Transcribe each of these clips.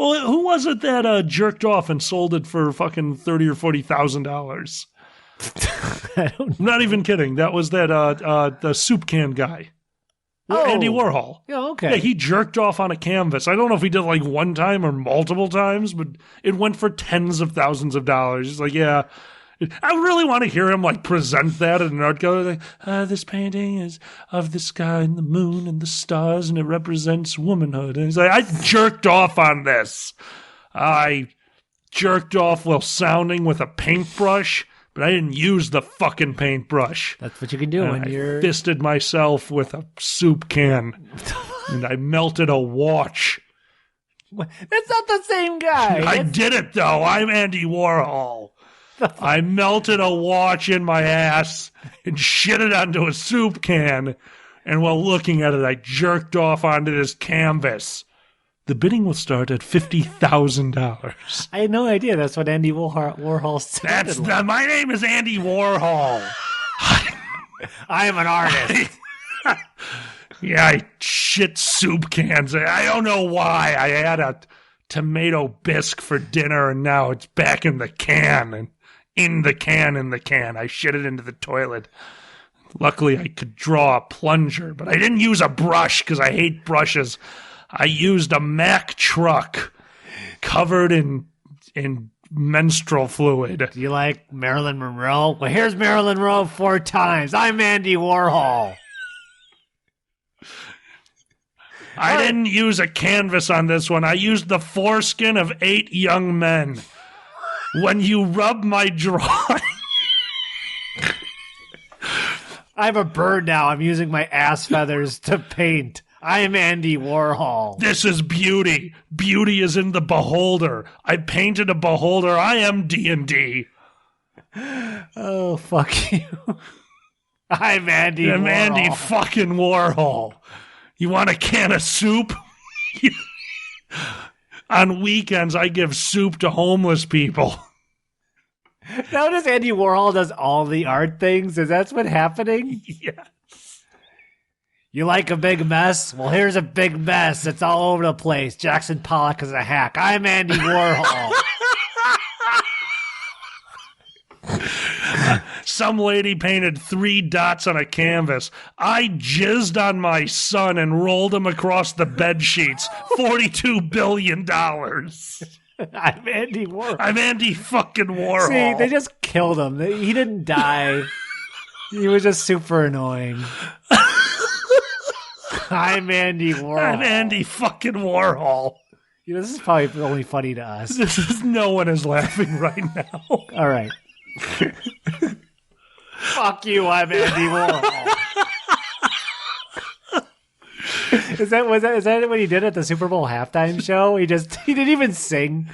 Well, who was it that jerked off and sold it for fucking $30,000 or $40,000? I'm not even kidding. That was the soup can guy. Oh. Andy Warhol. Yeah, okay. Yeah, he jerked off on a canvas. I don't know if he did like one time or multiple times, but it went for tens of thousands of dollars. He's like, yeah. I really want to hear him like present that at an art gallery. Like, this painting is of the sky and the moon and the stars, and it represents womanhood. And he's like, I jerked off on this. I jerked off while sounding with a paintbrush, but I didn't use the fucking paintbrush. That's what you can do when you're... I fisted myself with a soup can, and I melted a watch. That's not the same guy. I did it, though. I'm Andy Warhol. I melted a watch in my ass and shit it onto a soup can, and while looking at it, I jerked off onto this canvas. The bidding will start at $50,000. I had no idea that's what Andy Warhol said. My name is Andy Warhol. I am an artist. Yeah, I shit soup cans. I don't know why. I had a tomato bisque for dinner, and now it's back in the can. And in the can. I shit it into the toilet. Luckily, I could draw a plunger, but I didn't use a brush because I hate brushes. I used a Mack truck covered in menstrual fluid. Do you like Marilyn Monroe? Well, here's Marilyn Monroe 4 times. I'm Andy Warhol. I didn't use a canvas on this one. I used the foreskin of 8 young men. When you rub my drawing... I have a bird now. I'm using my ass feathers to paint. I am Andy Warhol. This is beauty. Beauty is in the beholder. I painted a beholder. I am D&D. Oh, fuck you. I'm Andy Warhol. I'm Andy fucking Warhol. You want a can of soup? On weekends, I give soup to homeless people. Notice Andy Warhol does all the art things. Is that what's happening? Yes. You like a big mess? Well, here's a big mess. It's all over the place. Jackson Pollock is a hack. I'm Andy Warhol. Some lady painted 3 dots on a canvas. I jizzed on my son and rolled him across the bed sheets. $42 billion. I'm Andy Warhol. I'm Andy fucking Warhol. See, they just killed him. He didn't die. He was just super annoying. I'm Andy Warhol. I'm Andy fucking Warhol. You know, this is probably only funny to us. No one is laughing right now. All right. Fuck you, I'm Andy Warhol. Is that what he did at the Super Bowl halftime show? He didn't even sing.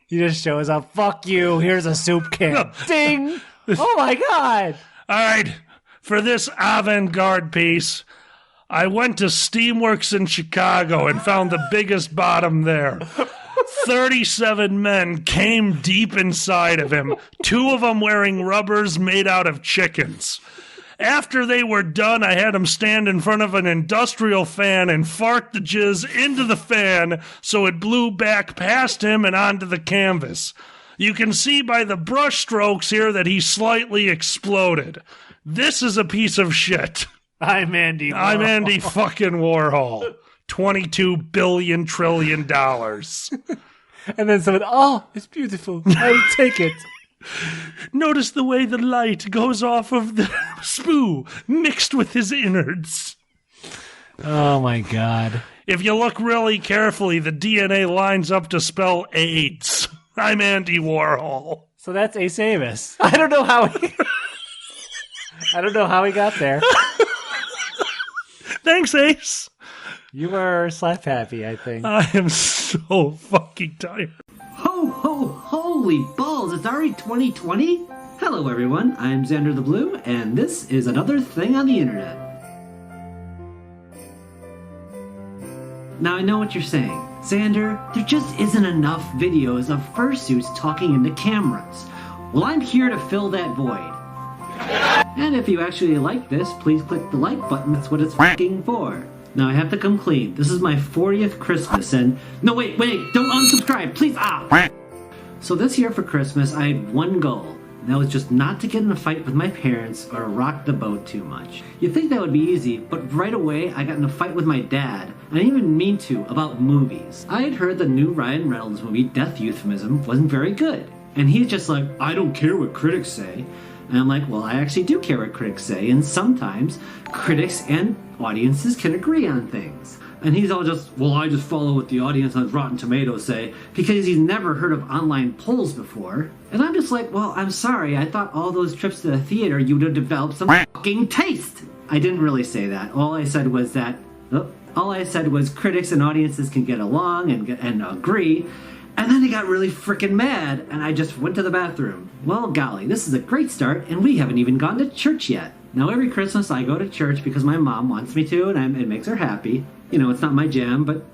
He just shows up. Fuck you. Here's a soup can. No. Ding. Oh my God. All right. For this avant-garde piece, I went to Steamworks in Chicago and found the biggest bottom there. 37 men came deep inside of him, 2 of them wearing rubbers made out of chickens. After they were done, I had him stand in front of an industrial fan and fart the jizz into the fan so it blew back past him and onto the canvas. You can see by the brush strokes here that he slightly exploded. This is a piece of shit. I'm Andy Warhol. I'm Andy fucking Warhol. $22 billion trillion. And then someone, oh, it's beautiful. I'll take it. Notice the way the light goes off of the spoo mixed with his innards. Oh, my God. If you look really carefully, the DNA lines up to spell AIDS. I'm Andy Warhol. So that's Ace Amos. I don't know how he got there. Thanks, Ace. You were slap happy, I think. I am so fucking tired. Ho, ho, holy balls, it's already 2020? Hello everyone, I'm Xander the Blue, and this is another thing on the internet. Now I know what you're saying. Xander, there just isn't enough videos of fursuits talking into cameras. Well, I'm here to fill that void. And if you actually like this, please click the like button, that's what it's f***ing for. Now I have to come clean. This is my 40th Christmas and... No, wait, don't unsubscribe, please! Ah! So this year for Christmas, I had one goal. And that was just not to get in a fight with my parents or rock the boat too much. You'd think that would be easy, but right away I got in a fight with my dad. And I didn't even mean to, about movies. I had heard the new Ryan Reynolds movie, Death Euphemism, wasn't very good. And he's just like, I don't care what critics say. And I'm like, well, I actually do care what critics say, and sometimes critics and audiences can agree on things. And he's all just, well, I just follow what the audience on Rotten Tomatoes say, because he's never heard of online polls before. And I'm just like, well, I'm sorry, I thought all those trips to the theater you would have developed some fucking taste. I didn't really say that. All I said was critics and audiences can get along and agree. And then he got really freaking mad, and I just went to the bathroom. Well, golly, this is a great start, and we haven't even gone to church yet. Now, every Christmas I go to church because my mom wants me to, and it makes her happy. You know, it's not my jam, but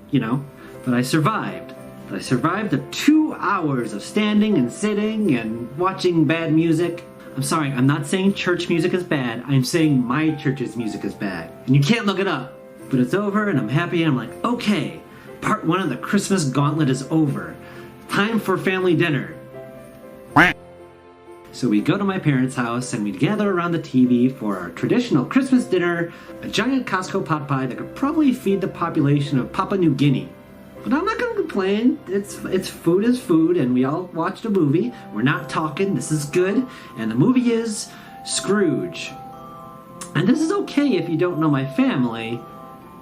I survived. I survived the 2 hours of standing and sitting and watching bad music. I'm sorry, I'm not saying church music is bad. I'm saying my church's music is bad. And you can't look it up. But it's over, and I'm happy, and I'm like, okay, part 1 of the Christmas gauntlet is over. Time for family dinner. So we go to my parents' house and we gather around the TV for our traditional Christmas dinner, a giant Costco pot pie that could probably feed the population of Papua New Guinea. But I'm not going to complain. It's food is food, and we all watched a movie. We're not talking. This is good. And the movie is Scrooge. And this is okay if you don't know my family.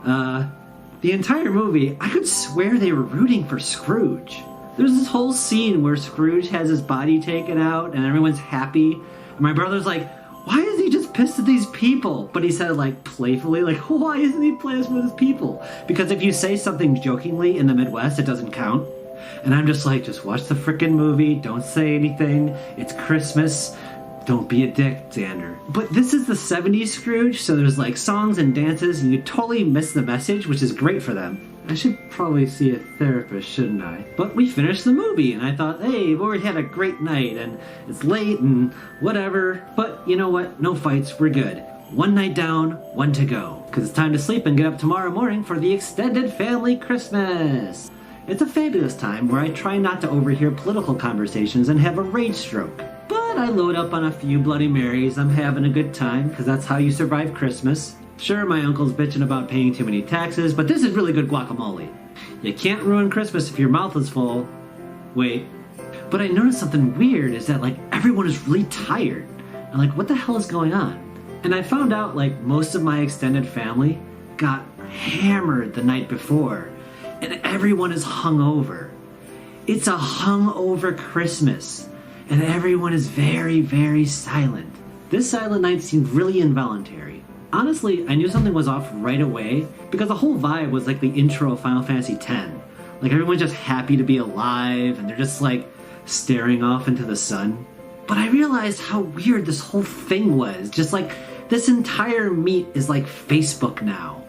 The entire movie, I could swear they were rooting for Scrooge. There's this whole scene where Scrooge has his body taken out and everyone's happy. And my brother's like, why is he just pissed at these people? But he said it like playfully, like, why isn't he pissed with his people? Because if you say something jokingly in the Midwest, it doesn't count. And I'm just like, just watch the frickin' movie. Don't say anything. It's Christmas. Don't be a dick, Xander. But this is the 70s Scrooge, so there's like songs and dances, and you totally miss the message, which is great for them. I should probably see a therapist, shouldn't I? But we finished the movie, and I thought, hey, we've already had a great night, and it's late, and whatever. But you know what? No fights, we're good. One night down, one to go. Because it's time to sleep and get up tomorrow morning for the extended family Christmas. It's a fabulous time where I try not to overhear political conversations and have a rage stroke. But I load up on a few Bloody Marys, I'm having a good time, because that's how you survive Christmas. Sure, my uncle's bitching about paying too many taxes, but this is really good guacamole. You can't ruin Christmas if your mouth is full. Wait. But I noticed something weird is that, like, everyone is really tired. And, like, what the hell is going on? And I found out, like, most of my extended family got hammered the night before. And everyone is hungover. It's a hungover Christmas. And everyone is very, very silent. This silent night seemed really involuntary. Honestly, I knew something was off right away because the whole vibe was like the intro of Final Fantasy X. Like everyone's just happy to be alive and they're just like staring off into the sun. But I realized how weird this whole thing was. Just like this entire meet is like Facebook now.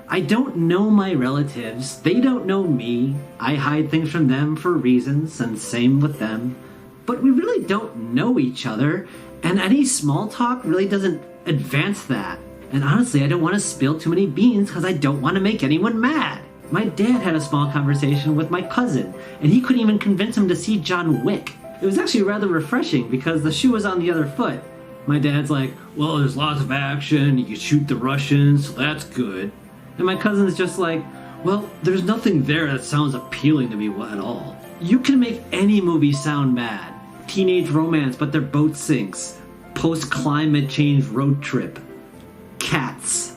I don't know my relatives. They don't know me. I hide things from them for reasons, and same with them. But we really don't know each other, and any small talk really doesn't advance that. And honestly, I don't want to spill too many beans because I don't want to make anyone mad. My dad had a small conversation with my cousin, and he couldn't even convince him to see John Wick. It was actually rather refreshing because the shoe was on the other foot. My dad's like, well, there's lots of action, you can shoot the Russians, so that's good. And my cousin's just like, well, there's nothing there that sounds appealing to me at all. You can make any movie sound bad. Teenage romance, but their boat sinks. Post-climate change road trip. Cats.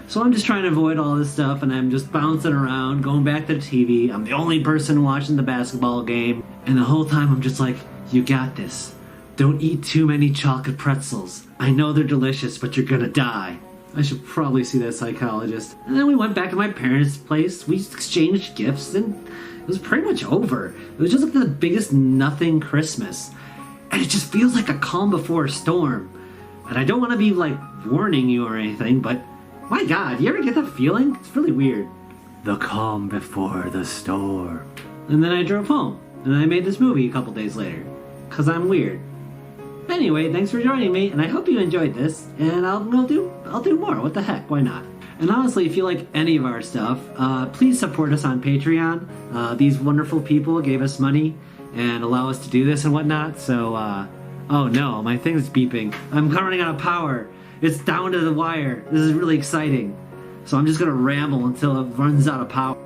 So I'm just trying to avoid all this stuff, and I'm just bouncing around, going back to the TV. I'm the only person watching the basketball game, and the whole time I'm just like, you got this. Don't eat too many chocolate pretzels. I know they're delicious, but you're gonna die. I should probably see that psychologist. And then we went back to my parents' place, we exchanged gifts, and it was pretty much over. It was just like the biggest nothing Christmas. And it just feels like a calm before a storm. And I don't want to be, like, warning you or anything, but my God, you ever get that feeling? It's really weird. The calm before the storm. And then I drove home, and I made this movie a couple days later. Because I'm weird. Anyway, thanks for joining me, and I hope you enjoyed this, and I'll do more. What the heck, why not? And honestly, if you like any of our stuff, please support us on Patreon. These wonderful people gave us money and allow us to do this and whatnot. So, oh no, my thing's beeping. I'm running out of power. It's down to the wire. This is really exciting. So I'm just gonna ramble until it runs out of power.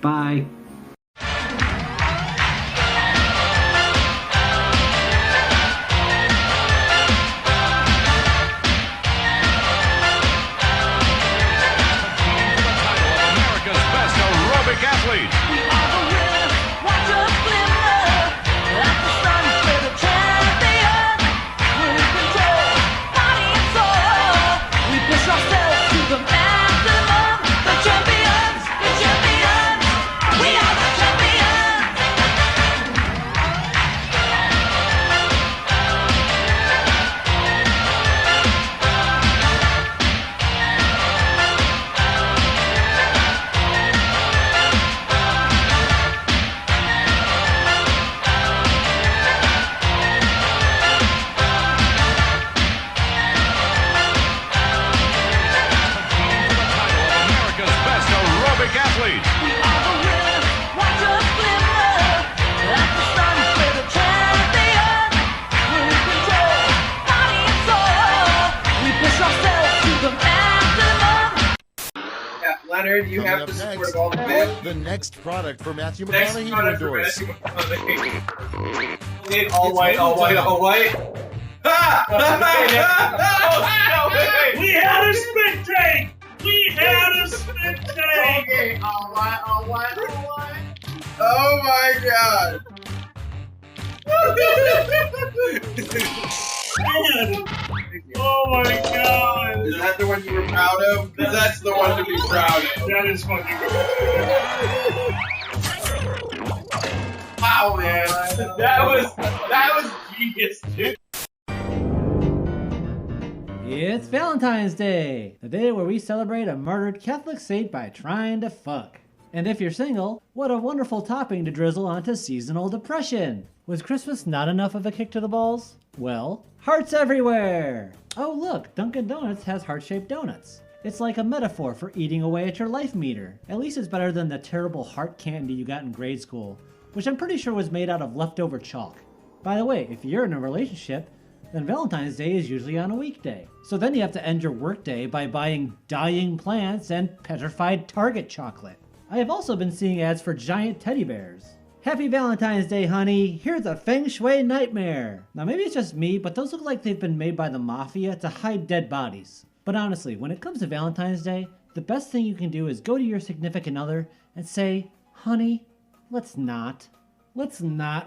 Bye. Leonard, you have to support all the bit. The next product for Matthew McConaughey to endorse. All white, all white, all white. Ah! We had a spit take! We had a spit take! Okay, all white, all white, all white. Oh my god. Oh my god! Is that the one you were proud of? Because that's the one to be proud of. That is fucking Wow, man. That was genius, dude. It's Valentine's Day, the day where we celebrate a murdered Catholic saint by trying to fuck. And if you're single, what a wonderful topping to drizzle onto seasonal depression. Was Christmas not enough of a kick to the balls? Well, hearts everywhere! Oh look, Dunkin' Donuts has heart-shaped donuts. It's like a metaphor for eating away at your life meter. At least it's better than the terrible heart candy you got in grade school, which I'm pretty sure was made out of leftover chalk. By the way, if you're in a relationship, then Valentine's Day is usually on a weekday. So then you have to end your workday by buying dying plants and petrified Target chocolate. I have also been seeing ads for giant teddy bears. Happy Valentine's Day, honey. Here's a feng shui nightmare. Now maybe it's just me, but those look like they've been made by the mafia to hide dead bodies. But honestly, when it comes to Valentine's Day, the best thing you can do is go to your significant other and say, honey, let's not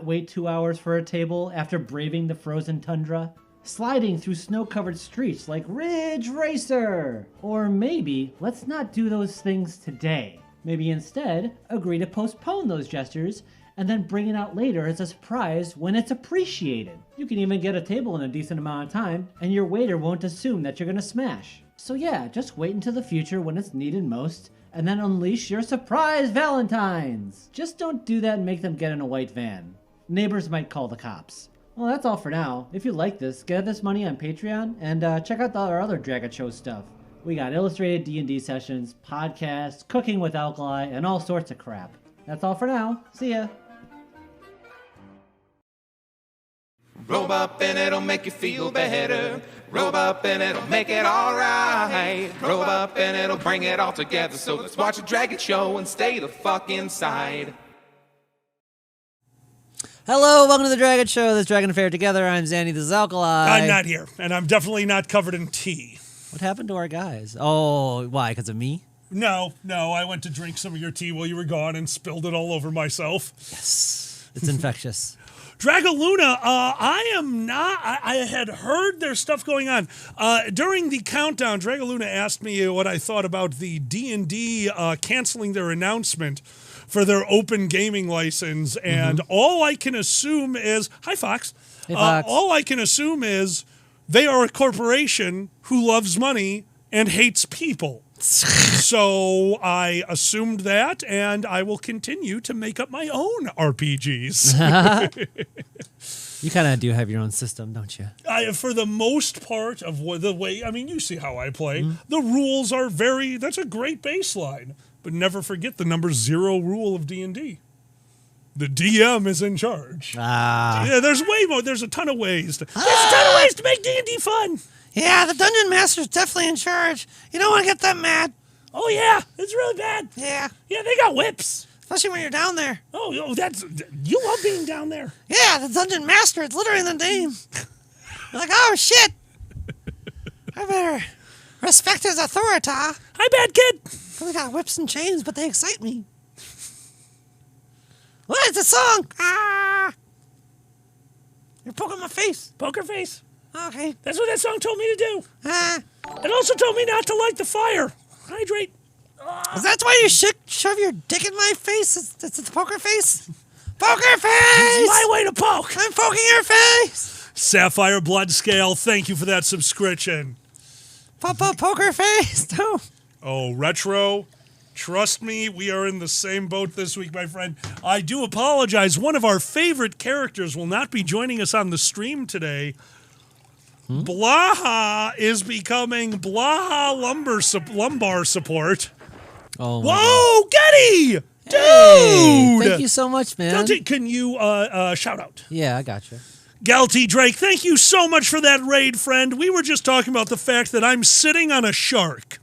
wait 2 hours for a table after braving the frozen tundra, sliding through snow-covered streets like Ridge Racer. Or maybe let's not do those things today. Maybe instead, agree to postpone those gestures and then bring it out later as a surprise when it's appreciated. You can even get a table in a decent amount of time, and your waiter won't assume that you're gonna smash. So yeah, just wait until the future when it's needed most, and then unleash your surprise Valentines! Just don't do that and make them get in a white van. Neighbors might call the cops. Well, that's all for now. If you like this, get this money on Patreon, and check out our other Dragon Show stuff. We got illustrated D&D sessions, podcasts, cooking with alkali, and all sorts of crap. That's all for now. See ya. Roll up and it'll make you feel better. Roll up and it'll make it alright. Roll up and it'll bring it all together. So let's watch a Dragon Show and stay the fuck inside. Hello, welcome to the Dragon Show. This Dragon Affair together. I'm Zanny, this is Alkali. I'm not here, and I'm definitely not covered in tea. What happened to our guys? Oh, why? Because of me? No, I went to drink some of your tea while you were gone and spilled it all over myself. Yes, it's infectious. Dragaluna, I am not. I had heard there's stuff going on during the countdown. Dragaluna asked me what I thought about the D&D canceling their announcement for their open gaming license, and all I can assume is hi, Fox. Hey, Fox. All I can assume is they are a corporation who loves money and hates people. So I assumed that, and I will continue to make up my own RPGs. You kind of do have your own system, don't you? For the most part of the way, I mean, you see how I play. The rules are that's a great baseline. But never forget the number 0 rule of D&D. The DM is in charge. Yeah, there's way more. There's a ton of ways. There's a ton of ways to make D&D fun. Yeah, the Dungeon Master's definitely in charge. You don't want to get them mad. Oh, yeah. It's really bad. Yeah. Yeah, they got whips. Especially when you're down there. Oh, you love being down there. Yeah, the Dungeon Master. It's literally in the name. You're like, oh, shit. I better respect his authority. Hi, bad kid. We got whips and chains, but they excite me. What is the song? You're poking my face. Poker face. Okay. That's what that song told me to do. It also told me not to light the fire. Hydrate. Is that why you shove your dick in my face? It's the poker face? Poker face! It's my way to poke. I'm poking your face. Sapphire Blood Scale, thank you for that subscription. Poker face, too. Oh, Retro, trust me, we are in the same boat this week, my friend. I do apologize. One of our favorite characters will not be joining us on the stream today. Blaha is becoming Blaha lumbar support. Oh, whoa, Getty! Dude! Hey, thank you so much, man. Can you shout out? Yeah, I got you. Galty Drake, thank you so much for that raid, friend. We were just talking about the fact that I'm sitting on a shark.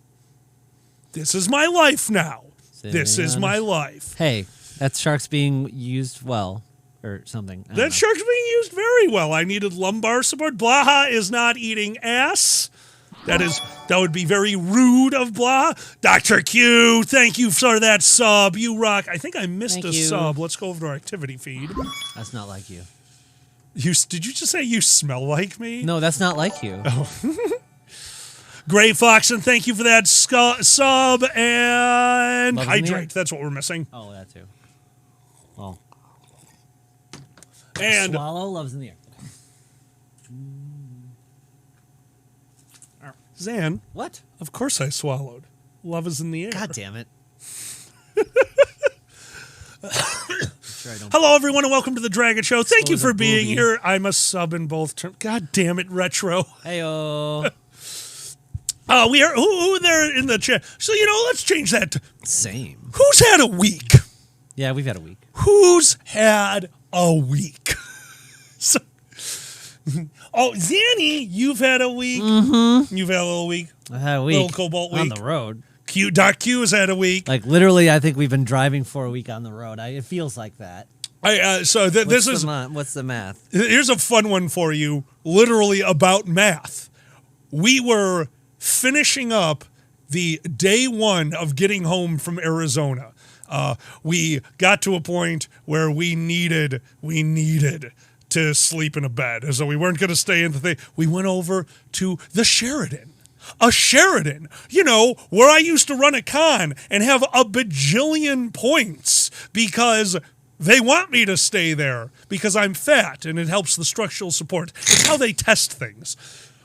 This is my life now. This is my life. Hey, that shark's being used well, or something. That shark's being used very well. I needed lumbar support. Blaha is not eating ass. That would be very rude of Blaha. Dr. Q, thank you for that sub. You rock. I think I missed a sub. Let's go over to our activity feed. That's not like you. Did you just say you smell like me? No, that's not like you. Oh. Gray Fox, and thank you for that sub and hydrate. That's what we're missing. Oh, that too. Well, and swallow loves in the air. Zan. What? Of course I swallowed. Love is in the air. God damn it. Hello, everyone, and welcome to the Dragon Show. Thank you for being here. I'm a sub in both terms. God damn it, Retro. Heyo. We are who there in the chat. So, let's change that to same. Who's had a week? Yeah, we've had a week. Who's had a week? So, Zanny, you've had a week. Mm-hmm. You've had a little week. I had a week. Little Cobalt week. On the road. Doc Q has had a week. Like, literally, I think we've been driving for a week on the road. It feels like that. What's the math? Here's a fun one for you, literally about math. We were finishing up the day one of getting home from Arizona. We got to a point where we needed to sleep in a bed. So we weren't going to stay in the thing. We went over to the Sheridan. A Sheridan, where I used to run a con and have a bajillion points because they want me to stay there because I'm fat and it helps the structural support. It's how they test things.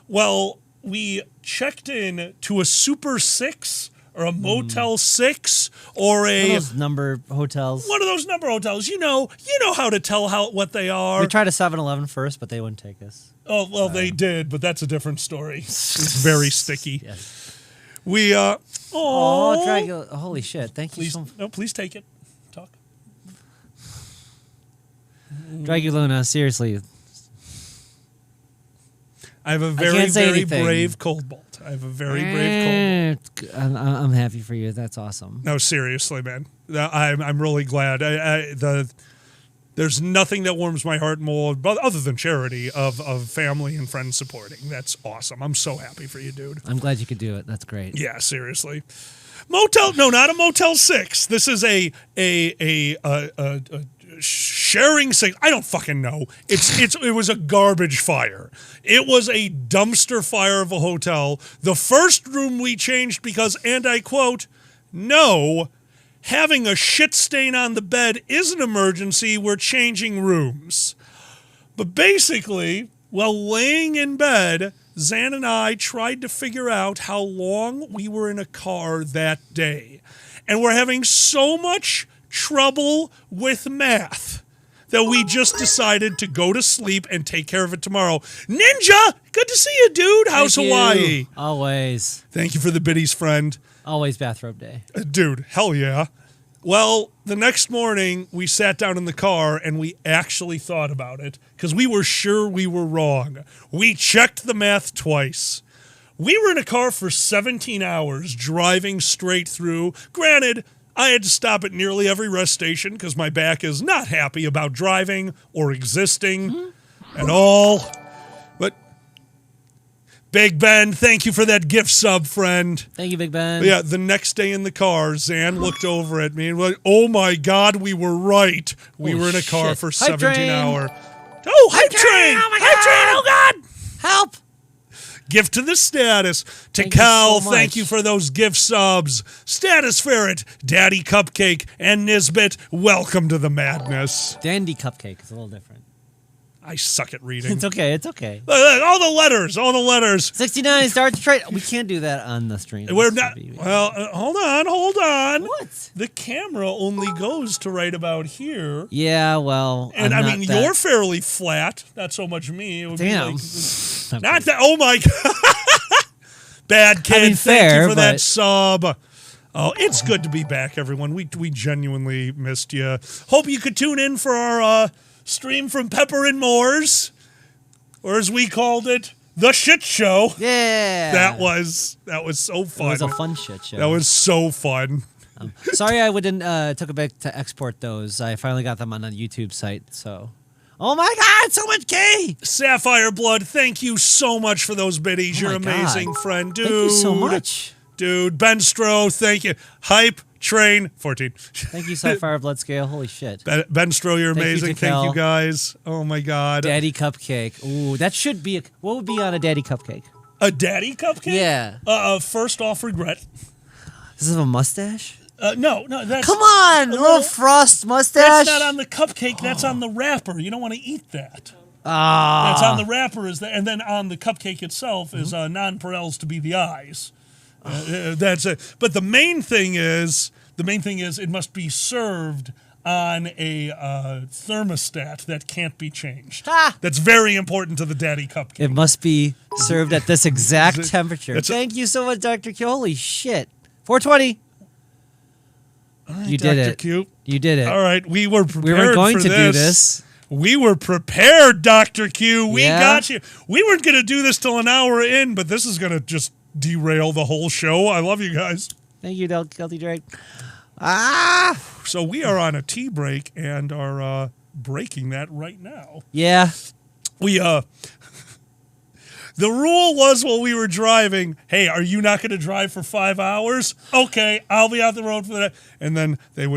Well, we checked in to a Super 6 or a Motel 6 or one of those number hotels. One of those number hotels. You know how to tell what they are. We tried a 7-Eleven first, but they wouldn't take us. Oh, well, they did, but that's a different story. It's very sticky. Yes. We, Dragula, holy shit. Thank you so much. No, please take it. Talk. Draguluna, seriously. I have a very, very brave Cobalt. I have a very brave Cobalt. I'm happy for you. That's awesome. No, seriously, man. I'm really glad. There's nothing that warms my heart more, other than charity, of family and friends supporting. That's awesome. I'm so happy for you, dude. I'm glad you could do it. That's great. Yeah, seriously. Not a Motel 6. This is a sharing 6. I don't fucking know. It was a garbage fire. It was a dumpster fire of a hotel. The first room we changed because, and I quote, "No, having a shit stain on the bed is an emergency. We're changing rooms." But basically, while laying in bed, Zan and I tried to figure out how long we were in a car that day. And we're having so much trouble with math that we just decided to go to sleep and take care of it tomorrow. Ninja, good to see you, dude. How's Thank Hawaii? you. Always. Thank you for the biddies, friend. Always bathrobe day. Dude, hell yeah. Well, the next morning, we sat down in the car and we actually thought about it because we were sure we were wrong. We checked the math twice. We were in a car for 17 hours driving straight through. Granted, I had to stop at nearly every rest station because my back is not happy about driving or existing at all. But Big Ben, thank you for that gift sub, friend. Thank you, Big Ben. Yeah, the next day in the car, Zan looked over at me and was like, oh my God, we were right. We were in a car shit. for Hype 17 train. hours. Oh, hype train! Oh my Hype God. train, oh God! Help! Gift to the status. To Thank you Cal, so thank much. you for those gift subs. Status Ferret, Daddy Cupcake, and Nisbet, welcome to the madness. Dandy Cupcake is a little different. I suck at reading. It's okay. It's okay. Look, all the letters. 69 starts trade. We can't do that on the stream. We're not. Well, hold on. What? The camera only goes to right about here. Yeah, well. And I'm I not mean, that- you're fairly flat. Not so much me. It would Damn. Be like, not that. Oh my God. Bad kid. I mean, Thank fair, you for that but- sub. Oh, it's good to be back, everyone. We genuinely missed you. Hope you could tune in for our stream from Pepper and Moore's, or as we called it, the shit show. Yeah. That was so fun. It was a fun shit show. That was so fun. Sorry I didn't took a bit to export those. I finally got them on a YouTube site, so. Oh my God, so much gay! Sapphire Blood, thank you so much for those biddies. Oh You're my amazing, God. friend. Dude. Thank you so much. Dude, Ben Stro, thank you. Hype Train 14. Thank you, Sapphire Blood Scale. Holy shit. Ben Stro, you're Thank you, amazing. Thank Jaquel. you guys. Oh my God. Daddy Cupcake. Ooh, that should be what would be on a Daddy Cupcake? A daddy cupcake? Yeah. First off, regret. Does it have a mustache? No, that's Come on, a little frost mustache. That's not on the cupcake. That's on the wrapper. You don't want to eat that. Ah. That's on the wrapper, and then on the cupcake itself is nonpareils to be the eyes. That's it. But the main thing is it must be served on a thermostat that can't be changed. Ah. That's very important to the daddy cupcake. It must be served at this exact temperature. It's a- Thank you so much, Dr. Q. Holy shit. 420. You did Dr. it. Q. You did it. All right, we were prepared. We were going for to do this. We were prepared, Dr. Q. We Yeah? got you. We weren't going to do this till an hour in, but this is going to just derail the whole show. I love you guys. Thank you, Guilty Drake. Ah! So we are on a tea break and are breaking that right now. Yeah. We the rule was while we were driving, hey, are you not going to drive for 5 hours? Okay, I'll be out the road for that. And then they'd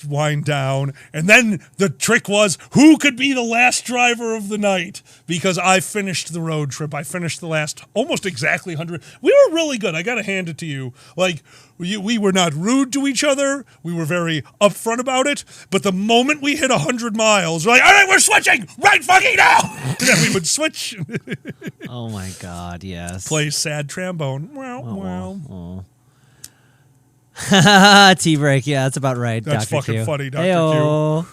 wind down. And then the trick was, who could be the last driver of the night? Because I finished the road trip. I finished the last almost exactly 100. We were really good. I got to hand it to you. Like, we were not rude to each other. We were very upfront about it. But the moment we hit 100 miles, we're like, all right, we're switching right fucking now. And then we would switch. Oh my God, yes. Play sad trombone. Wow. Tea break, yeah, that's about right. That's Dr. fucking Q. funny, Dr. Heyo.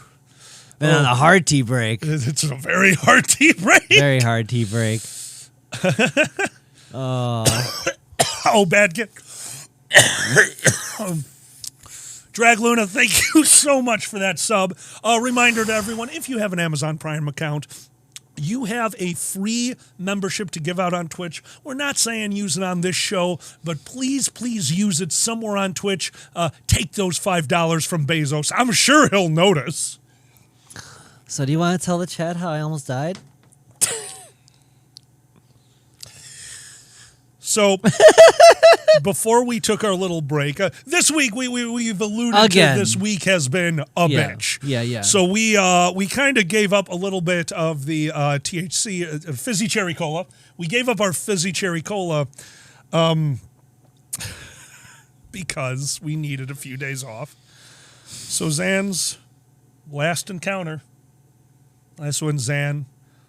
Been on a hard tea break. It's a very hard tea break. Very hard tea break. Oh, bad kid. Drag Luna, thank you so much for that sub. A reminder to everyone, if you have an Amazon Prime account, you have a free membership to give out on Twitch. We're not saying use it on this show, but please use it somewhere on Twitch. Take those $5 from Bezos. I'm sure he'll notice. So do you want to tell the chat how I almost died? So, before we took our little break, this week we've alluded Again. to this week has been a bitch. Yeah. So we kind of gave up a little bit of the THC fizzy cherry cola. We gave up our fizzy cherry cola because we needed a few days off. So Zan's last encounter. That's when Zan,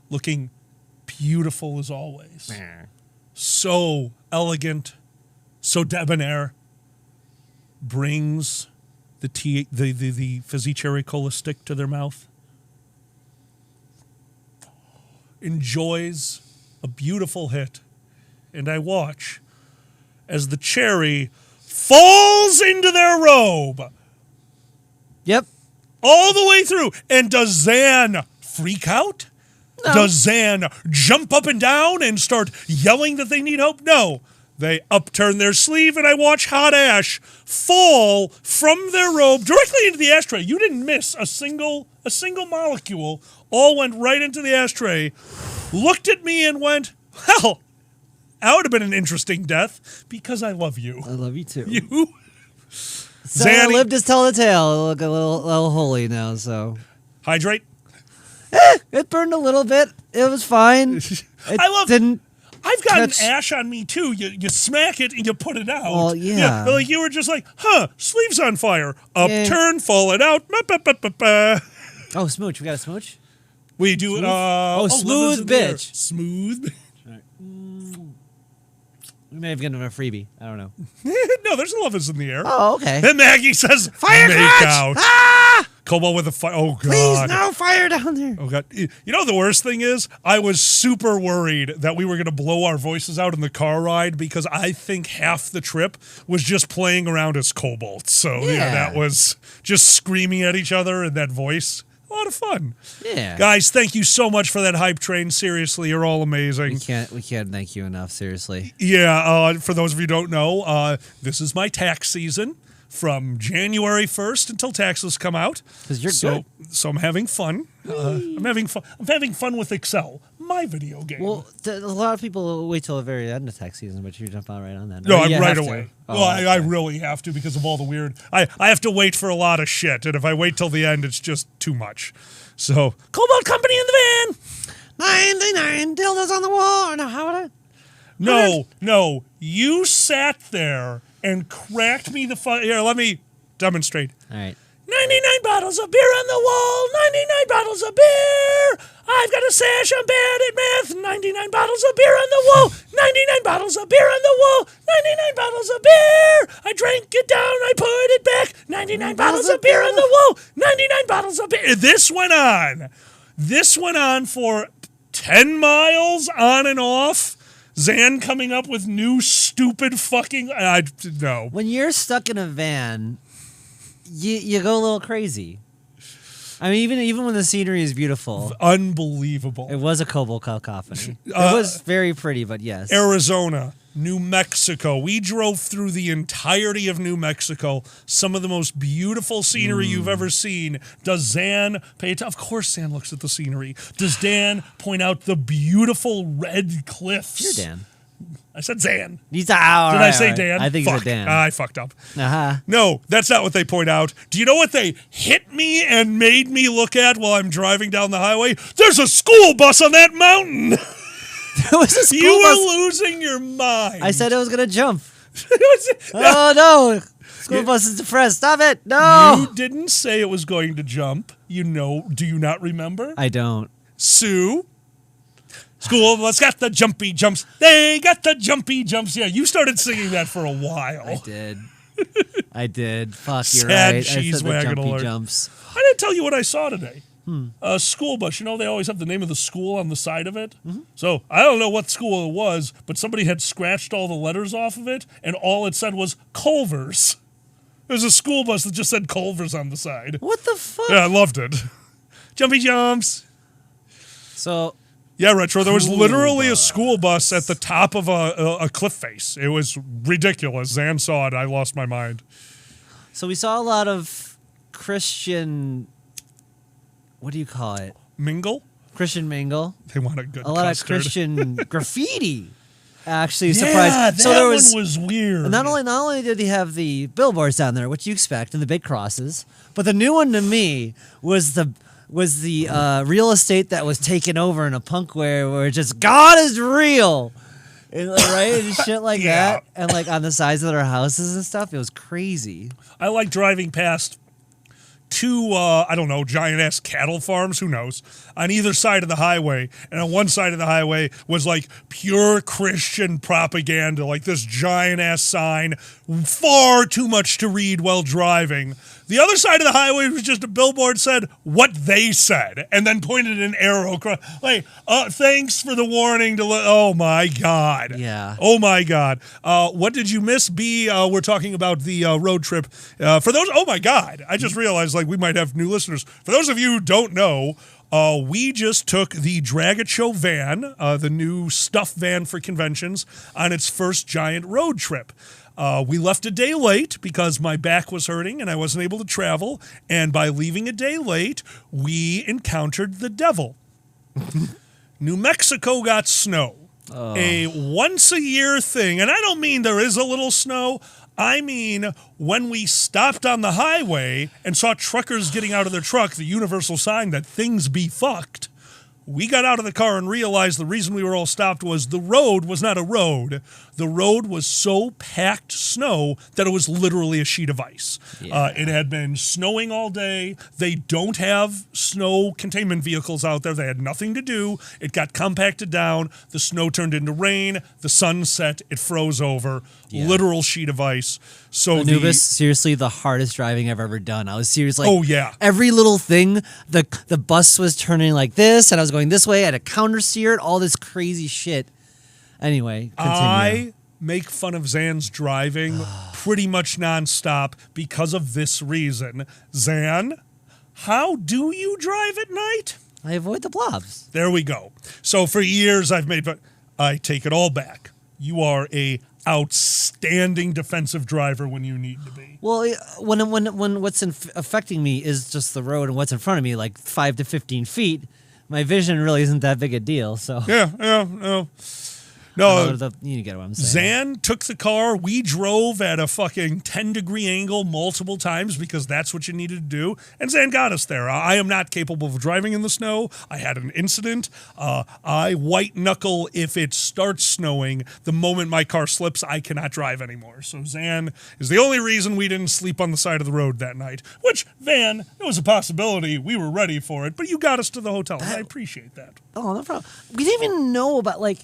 looking beautiful as always. So elegant, so debonair. Brings the fizzy cherry cola stick to their mouth. Enjoys a beautiful hit. And I watch as the cherry falls into their robe. Yep. All the way through. And does Zan freak out? No. Does Zan jump up and down and start yelling that they need help? No. They upturn their sleeve, and I watch hot ash fall from their robe directly into the ashtray. You didn't miss a single molecule. All went right into the ashtray. Looked at me and went, well, that would have been an interesting death because I love you. I love you too. You. Santa lived to tell the tale. Look a little holy now, so. Hydrate? It burned a little bit. It was fine. I've gotten ash on me too. You smack it and you put it out. Well, yeah. Like you were just like, sleeve's on fire. Upturn, fall it out. Oh, smooch. We got a smooch? We do. Smooth bitch. Smooth. Right. We may have given him a freebie. I don't know. No, there's lovers in the air. Oh, okay. Then Maggie says, Fire make crotch! out. Ah! Cobalt with a fire. Oh, God. Please, no fire down there. Oh, God. You know, the worst thing is, I was super worried that we were going to blow our voices out in the car ride because I think half the trip was just playing around as Cobalt. So, yeah, that was just screaming at each other in that voice. A lot of fun. Yeah. Guys, thank you so much for that hype train. Seriously, you're all amazing. We can't thank you enough, seriously. Yeah, for those of you who don't know, this is my tax season from January 1st until taxes come out. Because you're good. So I'm having fun. I'm having fun with Excel, my video game. Well, a lot of people wait till the very end of tax season, but you jump out right on that. No, I'm right away. I really have to because of all the weird. I have to wait for a lot of shit, and if I wait till the end, it's just too much. So, Cobalt Company in the van. 99 dildos on the wall. Or no, how would I? No. You sat there and cracked me the fuck. Here, let me demonstrate. All right. 99 bottles of beer on the wall, 99 bottles of beer. I've got a sash, I'm bad at math. 99 bottles of beer on the wall, 99 bottles of beer on the wall, 99 bottles of beer. I drank it down, I put it back. 99 bottles of beer on the wall, 99 bottles of beer. This went on for 10 miles on and off. Zan coming up with new stupid fucking. No. When you're stuck in a van, you go a little crazy. I mean, even when the scenery is beautiful. Unbelievable. It was a Cobalt cacophony. It was very pretty, but yes. Arizona, New Mexico. We drove through the entirety of New Mexico. Some of the most beautiful scenery you've ever seen. Does Zan pay attention? Of course Zan looks at the scenery. Does Dan point out the beautiful red cliffs? You're Dan. I said Zan. Did I say Dan? I think Fuck. he said Dan. I fucked up. Uh-huh. No, that's not what they point out. Do you know what they hit me and made me look at while I'm driving down the highway? There's a school bus on that mountain. There was a school You bus. were losing your mind. I said it was going to jump. Oh, no. School bus is depressed. Stop it. No. You didn't say it was going to jump. You know, do you not remember? I don't. Sue? School bus got the jumpy jumps. They got the jumpy jumps. Yeah, you started singing that for a while. I did. Fuck, you're Sad right. cheese I said wagon the jumpy alert. jumps. I didn't tell you what I saw today. A school bus. You know, they always have the name of the school on the side of it. Mm-hmm. So I don't know what school it was, but somebody had scratched all the letters off of it, and all it said was Culver's. There's a school bus that just said Culver's on the side. What the fuck? Yeah, I loved it. Jumpy jumps. So... Yeah, Retro, there was literally a school bus at the top of a cliff face. It was ridiculous. Zan saw it. I lost my mind. So we saw a lot of Christian... What do you call it? Mingle? Christian mingle. They want a good A lot custard. of Christian graffiti. Actually, Yeah, surprised. that one was weird. And not only did he have the billboards down there, which you expect, and the big crosses, but the new one to me was the real estate that was taken over in a punk where just God is real, and, right, and shit like that, and like on the sides of their houses and stuff. It was crazy. I like driving past two, I don't know, giant-ass cattle farms, who knows, on either side of the highway. And on one side of the highway was like pure Christian propaganda, like this giant-ass sign, far too much to read while driving. The other side of the highway was just a billboard said what they said, and then pointed an arrow across. Like, thanks for the warning. Oh, my God. Yeah. Oh, my God. What did you miss? B, we're talking about the road trip. For those, oh, my God. I just realized, like, we might have new listeners. For those of you who don't know, we just took the Drag-It Show van, the new stuff van for conventions, on its first giant road trip. We left a day late because my back was hurting and I wasn't able to travel. And by leaving a day late, we encountered the devil. New Mexico got snow. A once-a-year thing. And I don't mean there is a little snow. I mean, when we stopped on the highway and saw truckers getting out of their truck, the universal sign that things be fucked, we got out of the car and realized the reason we were all stopped was the road was not a road. The road was so packed snow that it was literally a sheet of ice. Yeah. It had been snowing all day. They don't have snow containment vehicles out there. They had nothing to do. It got compacted down. The snow turned into rain. The sun set. It froze over. Yeah. Literal sheet of ice. So Anubis, seriously, the hardest driving I've ever done. I was seriously like, oh, yeah. Every little thing, the bus was turning like this, and I was going this way. I had to counter steer it, all this crazy shit. Anyway, continue. I make fun of Zan's driving pretty much nonstop because of this reason. Zan, how do you drive at night? I avoid the blobs. There we go. So for years I've made, but I take it all back. You are a outstanding defensive driver when you need to be. Well, when what's affecting me is just the road and what's in front of me, like 5 to 15 feet, my vision really isn't that big a deal. So No, you get what I'm saying. Zan took the car. We drove at a fucking 10-degree angle multiple times because that's what you needed to do. And Zan got us there. I am not capable of driving in the snow. I had an incident. I white knuckle if it starts snowing. The moment my car slips, I cannot drive anymore. So Zan is the only reason we didn't sleep on the side of the road that night. Which, Van, it was a possibility. We were ready for it. But you got us to the hotel, and I appreciate that. Oh, no problem. We didn't even know about, like...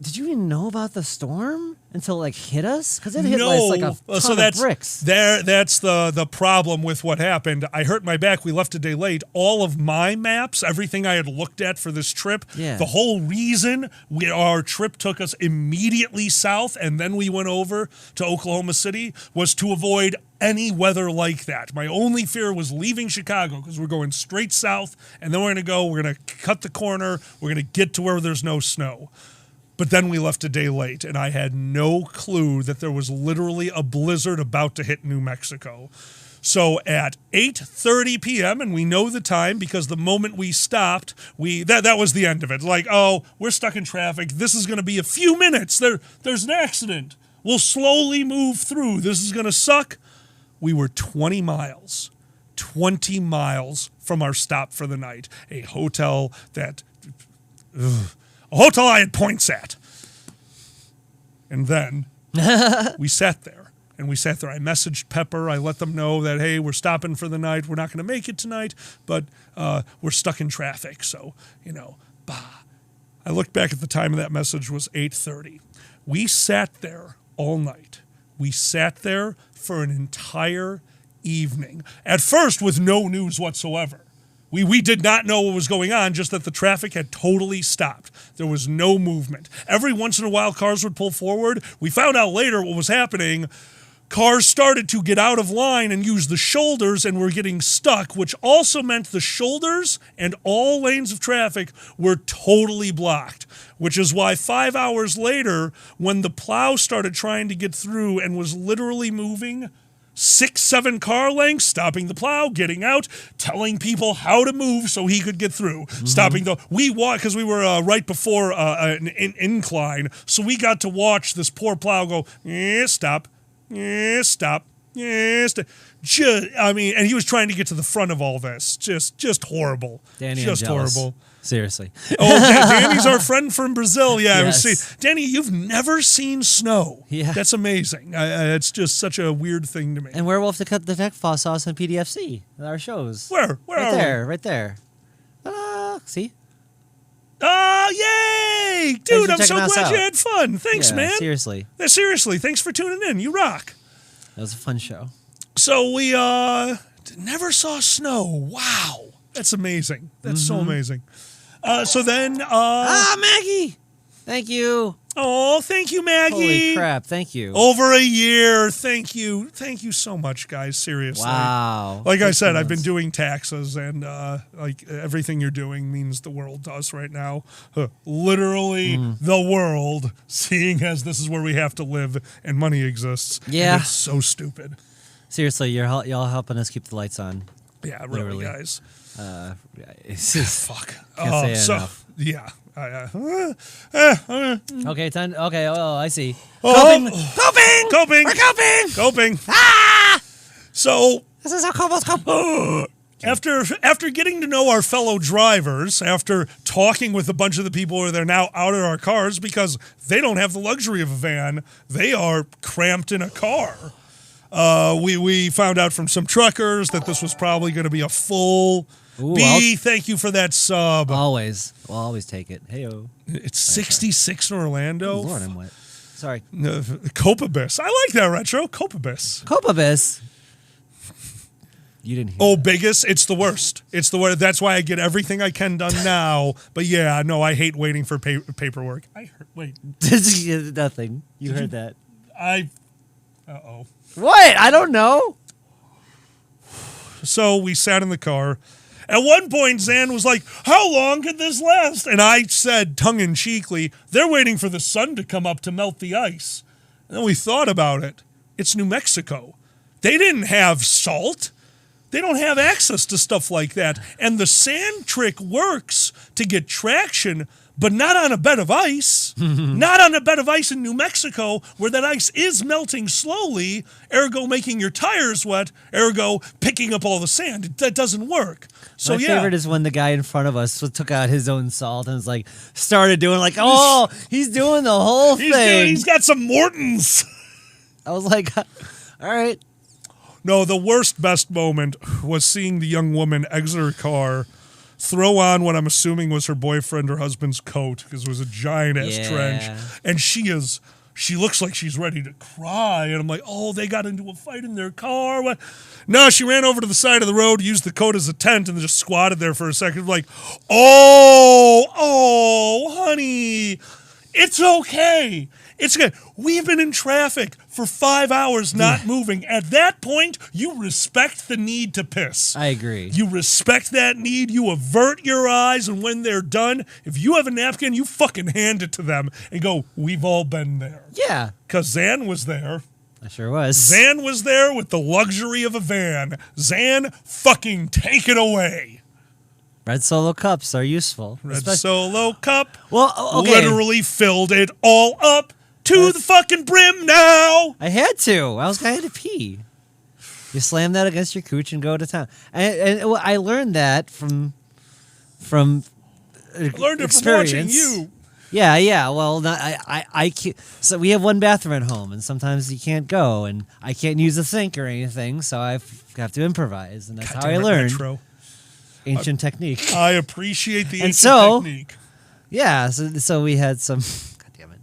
Did you even know about the storm until it, like, hit us? Because it hit us like a ton of bricks. That's the problem with what happened. I hurt my back. We left a day late. All of my maps, everything I had looked at for this trip, the whole reason our trip took us immediately south and then we went over to Oklahoma City was to avoid any weather like that. My only fear was leaving Chicago because we're going straight south and then we're going to cut the corner. We're going to get to where there's no snow. But then we left a day late, and I had no clue that there was literally a blizzard about to hit New Mexico. So at 8:30 p.m., and we know the time because the moment we stopped, that was the end of it. Like, oh, we're stuck in traffic. This is going to be a few minutes. There's an accident. We'll slowly move through. This is going to suck. We were 20 miles from our stop for the night. A hotel that... a hotel I had points at. And then we sat there. I messaged Pepper. I let them know that, hey, we're stopping for the night. We're not going to make it tonight, but we're stuck in traffic. So, I looked back at the time of that message was 8:30. We sat there all night. We sat there for an entire evening. At first with no news whatsoever. We did not know what was going on, just that the traffic had totally stopped. There was no movement. Every once in a while, cars would pull forward. We found out later what was happening. Cars started to get out of line and use the shoulders and were getting stuck, which also meant the shoulders and all lanes of traffic were totally blocked, which is why 5 hours later, when the plow started trying to get through and was literally moving 6-7 car lengths, stopping the plow, getting out, telling people how to move so he could get through. Stopping we walked because we were right before an incline, so we got to watch this poor plow go, stop, Yes. Just, I mean, and he was trying to get to the front of all this. Just horrible. Danny, just I'm jealous. horrible. Seriously. Oh, Danny's our friend from Brazil. Yeah, I was Yes. seeing. Danny, you've never seen snow. Yeah. That's amazing. It's just such a weird thing to me. And Werewolf the Tech Fall saw us on PDFC at our shows. Where Right are there, right there. See? we? Oh, yay! Dude, for I'm so checking us glad out. you had fun. Thanks, Yeah, man. seriously. Seriously, thanks for tuning in. You rock. That was a fun show. So we never saw snow. Wow. That's amazing. That's so amazing. So then Maggie! Thank you. oh, thank you, Maggie. Holy crap, thank you. Over a year. Thank you. Thank you so much, guys. Seriously. Wow. Like I said, I've 15 been months. doing taxes, and like everything you're doing means the world to us right now. Literally the world, seeing as this is where we have to live and money exists. And Yeah. it's so stupid. Seriously, y'all helping us keep the lights on. Yeah, really, Literally. guys. It's just, Fuck. Can't say it So enough. yeah. okay, time. Okay, oh, I see. Coping. We're coping. Coping. So This is how Kobolds cope. after getting to know our fellow drivers, after talking with a bunch of the people who are now out of our cars because they don't have the luxury of a van, they are cramped in a car. We found out from some truckers that this was probably going to be a full Ooh, B. Thank you for that sub. Always. We'll always take it. Heyo. It's 66 in Orlando. Lord, I'm wet. Sorry. Copabis. I like that retro. Copabis. Copabis. You didn't hear Oh, biggest. It's the worst. It's the worst. That's why I get everything I can done now. But yeah, no, I hate waiting for paperwork. Wait. that. Nothing. You heard that. Uh-oh. What? I don't know. So we sat in the car. At one point, Zan was like, how long could this last? And I said, tongue-in-cheekly, they're waiting for the sun to come up to melt the ice. And then we thought about it. It's New Mexico. They didn't have salt. They don't have access to stuff like that. And the sand trick works to get traction, but not on a bed of ice. Not on a bed of ice in New Mexico where that ice is melting slowly, ergo making your tires wet, ergo picking up all the sand. That doesn't work. So My yeah. favorite is when the guy in front of us took out his own salt and was like, started doing like, oh, he's doing the whole thing. He's got some Mortons. I was like, all right. No, the best moment was seeing the young woman exit her car, throw on what I'm assuming was her boyfriend or husband's coat because it was a giant ass Yeah. trench, and she looks like she's ready to cry, and I'm like, oh, they got into a fight in their car. What? No, she ran over to the side of the road, used the coat as a tent, and then just squatted there for a second, like, oh, honey, it's okay. It's good. We've been in traffic for 5 hours not moving. At that point, you respect the need to piss. I agree. You respect that need. You avert your eyes, and when they're done, if you have a napkin, you fucking hand it to them and go, we've all been there. Yeah. Because Zan was there. I sure was. Zan was there with the luxury of a van. Zan, fucking take it away. Red Solo cups are useful. Red Solo cup Well, okay. literally filled it all up to the fucking brim now. I had to. I had to pee. You slam that against your cooch and go to town. And I learned that from Learned it from experience. watching you. Yeah. Well, I can't. So we have one bathroom at home, and sometimes you can't go, and I can't use a sink or anything, so I have to improvise, and that's how I Goddamn it, learned Retro. ancient technique. I appreciate the And ancient so- technique. Yeah. So we had some. God damn it.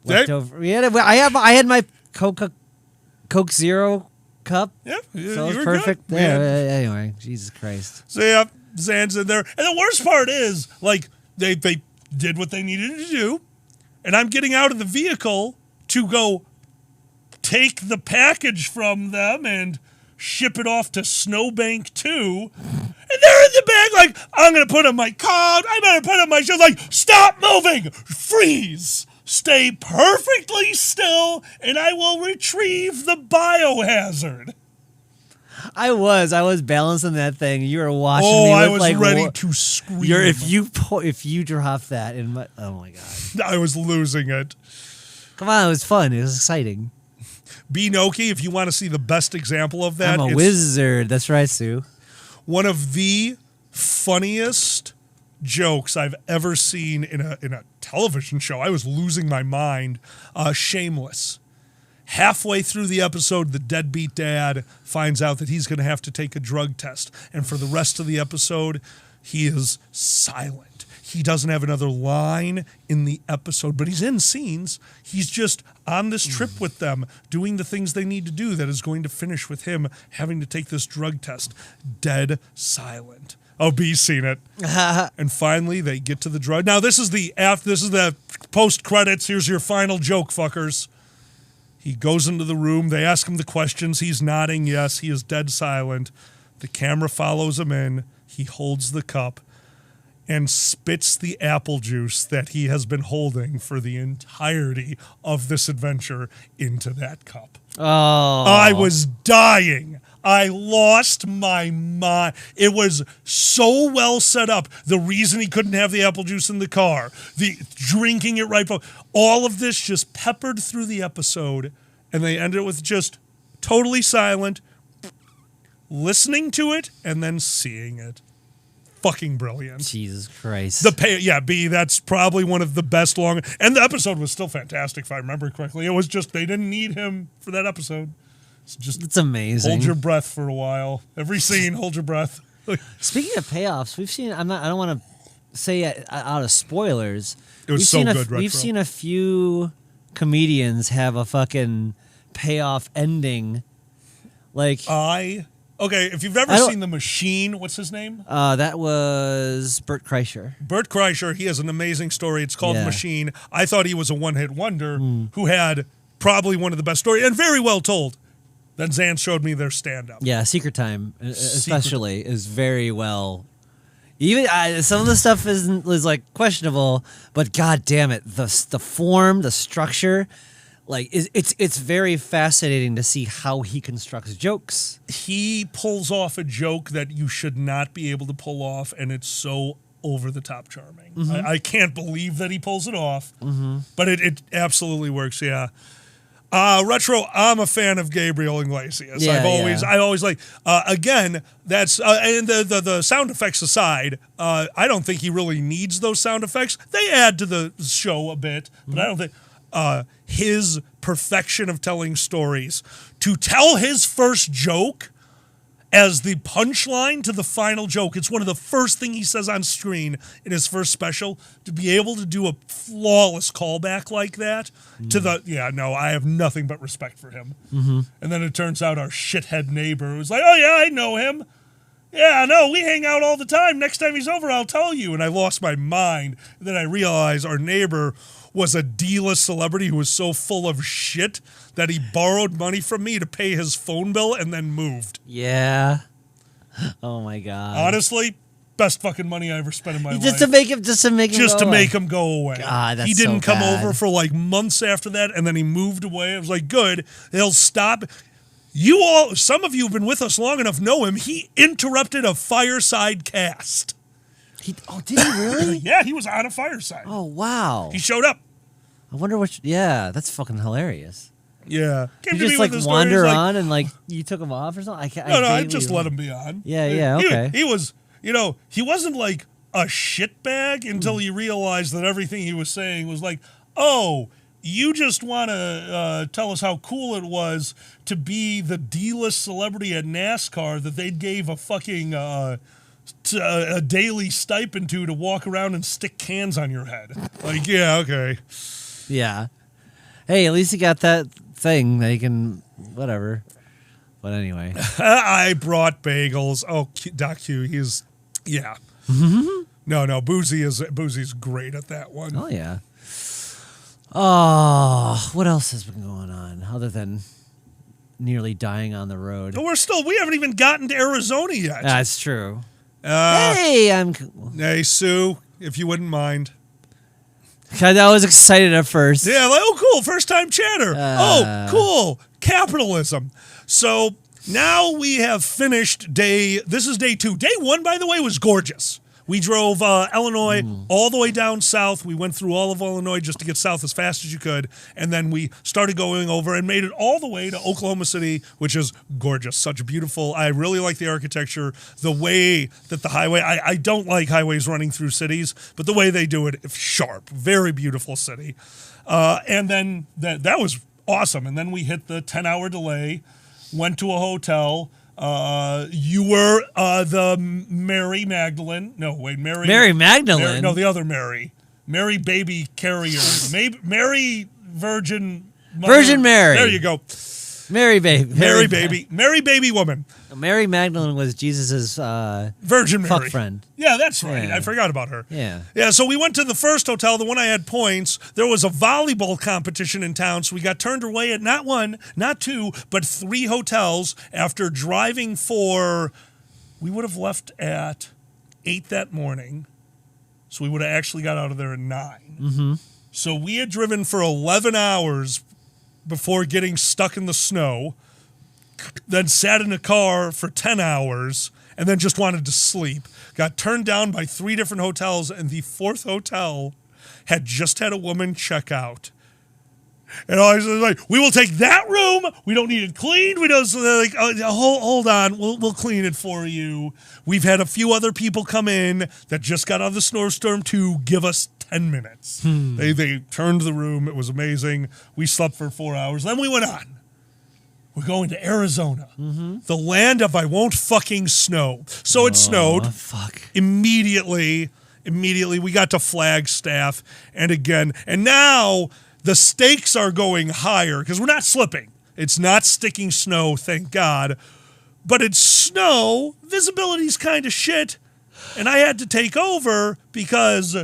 That- Leftover. I had my Coke Zero cup. Yeah, So you it was were perfect. good. Yeah, Man. anyway, Jesus Christ. So yeah, Zan's in there. And the worst part is, like, they did what they needed to do, and I'm getting out of the vehicle to go take the package from them and ship it off to Snowbank 2. And they're in the bag like, I'm going to put on my coat, I better put on my shoes. Like, stop moving, freeze, stay perfectly still, and I will retrieve the biohazard. I was balancing that thing. You were watching Oh, me. I with, was like, ready to scream. if you drop that in my, oh my god! I was losing it. Come on, it was fun. It was exciting. Noki, if you want to see the best example of that, I'm a it's wizard. That's right, Sue. one of the funniest jokes I've ever seen in a television show. I was losing my mind. Shameless. Halfway through the episode, the deadbeat dad finds out that he's going to have to take a drug test. And for the rest of the episode, he is silent. He doesn't have another line in the episode, but he's in scenes. He's just on this trip with them, doing the things they need to do that is going to finish with him having to take this drug test. Dead silent. Oh, B's seen it. And finally, they get to the drug. Now, this is the post credits. Here's your final joke, fuckers. He goes into the room. They ask him the questions. He's nodding yes. He is dead silent. The camera follows him in. He holds the cup and spits the apple juice that he has been holding for the entirety of this adventure into that cup. Oh. I was dying. I lost my mind. It was so well set up. The reason he couldn't have the apple juice in the car, the drinking it right before, all of this just peppered through the episode, and they ended it with just totally silent, listening to it, and then seeing it. Fucking brilliant. Jesus Christ. B, that's probably one of the best long, and the episode was still fantastic if I remember correctly. It was just, they didn't need him for that episode. It's amazing. Hold your breath for a while. Every scene, hold your breath. Speaking of payoffs, we've seen. I don't want to say out of spoilers. It was so good. We've seen a few comedians have a fucking payoff ending. Like okay, if you've ever seen The Machine, what's his name? That was Bert Kreischer. Bert Kreischer. He has an amazing story. It's called The Machine. I thought he was a one-hit wonder who had probably one of the best stories and very well told. Then Zan showed me their stand-up. Yeah, Secret Time, especially, is very well. Even some of the stuff is like questionable, but god damn it, the form, the structure, like it's very fascinating to see how he constructs jokes. He pulls off a joke that you should not be able to pull off, and it's so over the top charming. Mm-hmm. I can't believe that he pulls it off, but it absolutely works. Yeah. Retro, I'm a fan of Gabriel Iglesias. Yeah, I always like, again, that's, and the sound effects aside, I don't think he really needs those sound effects. They add to the show a bit, but I don't think, his perfection of telling stories, to tell his first joke as the punchline to the final joke. It's one of the first thing he says on screen in his first special. To be able to do a flawless callback like that I have nothing but respect for him. Mm-hmm. And then it turns out our shithead neighbor was like, oh yeah, I know him. Yeah, no, we hang out all the time. Next time he's over, I'll tell you. And I lost my mind. And then I realized our neighbor was a D-list celebrity who was so full of shit that he borrowed money from me to pay his phone bill and then moved. Yeah. Oh my god. Honestly, best fucking money I ever spent in my life. Just to make him go away. God, that's he didn't so come bad. over for like months after that, and then he moved away. I was like, good, he'll stop. Some of you have been with us long enough know him. He interrupted a Fireside cast. Did he really? Yeah, he was on a Fireside. Oh, wow. He showed up. I wonder yeah, that's fucking hilarious. Yeah. You just like wander on and like you took him off or something? I just let him be on. Yeah, okay. He was, he wasn't like a shitbag until he realized that everything he was saying was like, oh, you just want to tell us how cool it was to be the D-list celebrity at NASCAR that they gave a fucking a daily stipend to walk around and stick cans on your head. Like, yeah, okay. Yeah. Hey, at least he got that thing that he can, whatever. But anyway. I brought bagels. Oh, Doc Q, he's, yeah. No, Boozy's great at that one. Oh, yeah. Oh, what else has been going on other than nearly dying on the road? But we haven't even gotten to Arizona yet. That's true. Hey, Sue, if you wouldn't mind. I was excited at first. Yeah, like, oh, cool, first time chatter. Oh, cool, capitalism. So now we have finished this is day 2. Day 1, by the way, was gorgeous. We drove Illinois all the way down south. We went through all of Illinois just to get south as fast as you could. And then we started going over and made it all the way to Oklahoma City, which is gorgeous. Such beautiful. I really like the architecture. The way that the highway, I don't like highways running through cities, but the way they do it, it's sharp. Very beautiful city. And then that was awesome. And then we hit the 10-hour delay, went to a hotel. You were the Mary Magdalene. No, wait, Mary Magdalene? No, the other Mary. Mary Baby Carrier. Mary Virgin Mother. Virgin Mary. There you go. Mary Baby. Mary Baby Woman. Mary Magdalene was Jesus's Virgin Mary. fuck friend. Yeah, that's right. Yeah. I forgot about her. Yeah. Yeah, so we went to the first hotel, the one I had points. There was a volleyball competition in town, so we got turned away at not one, not two, but 3 hotels after driving we would have left at 8 that morning, so we would have actually got out of there at 9. Mm-hmm. So we had driven for 11 hours before getting stuck in the snow, then sat in a car for 10 hours, and then just wanted to sleep. Got turned down by 3 different hotels, and the 4th hotel had just had a woman check out. And I was like, we will take that room. We don't need it cleaned. We don't, like, hold on. We'll clean it for you. We've had a few other people come in that just got out of the snowstorm to give us 10 minutes. They turned the room. It was amazing. We slept for 4 hours. Then we went on. We're going to Arizona, the land of I won't fucking snow. So it snowed. Fuck. Immediately, we got to Flagstaff. And now the stakes are going higher because we're not slipping. It's not sticking snow, thank God. But it's snow. Visibility's kind of shit. And I had to take over because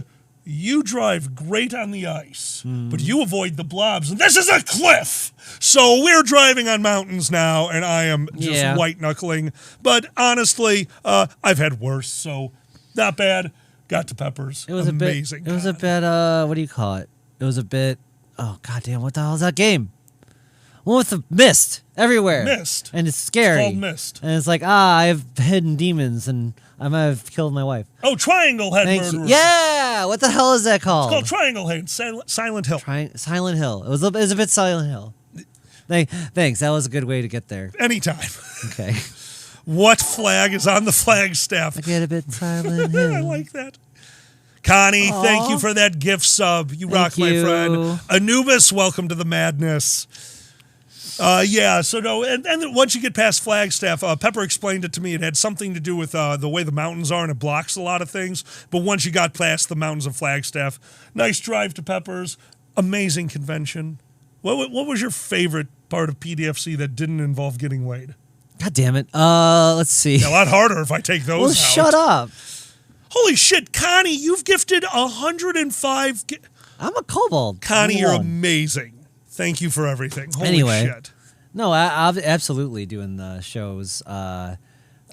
you drive great on the ice, but you avoid the blobs. And this is a cliff. So we're driving on mountains now, and I am just white-knuckling. But honestly, I've had worse, so not bad. Got to Peppers. It was amazing. It was a bit, what do you call it? It was a bit, oh, goddamn, what the hell is that game? One with the mist everywhere. Mist. And it's scary. It's called Mist. And it's like, I have hidden demons, and I might have killed my wife. Oh, Triangle Head Murderer. Yeah! What the hell is that called? It's called Triangle Head. Silent Hill. Silent Hill. It was a bit Silent Hill. Thanks. That was a good way to get there. Anytime. Okay. What flag is on the flagstaff? I get a bit Silent Hill. I like that. Connie, thank you for that gift sub. You rock, my friend. Anubis, welcome to the madness. So no, and then once you get past Flagstaff, Pepper explained it to me. It had something to do with the way the mountains are, and it blocks a lot of things. But once you got past the mountains of Flagstaff, nice drive to Pepper's. Amazing convention. What was your favorite part of PDFC that didn't involve getting laid? God damn it. Let's see. A lot harder if I take those well, out. Shut up. Holy shit, Connie, you've gifted 105. I'm a kobold. Connie, you're amazing. Thank you for everything. Holy shit. No, I'm absolutely doing the shows. When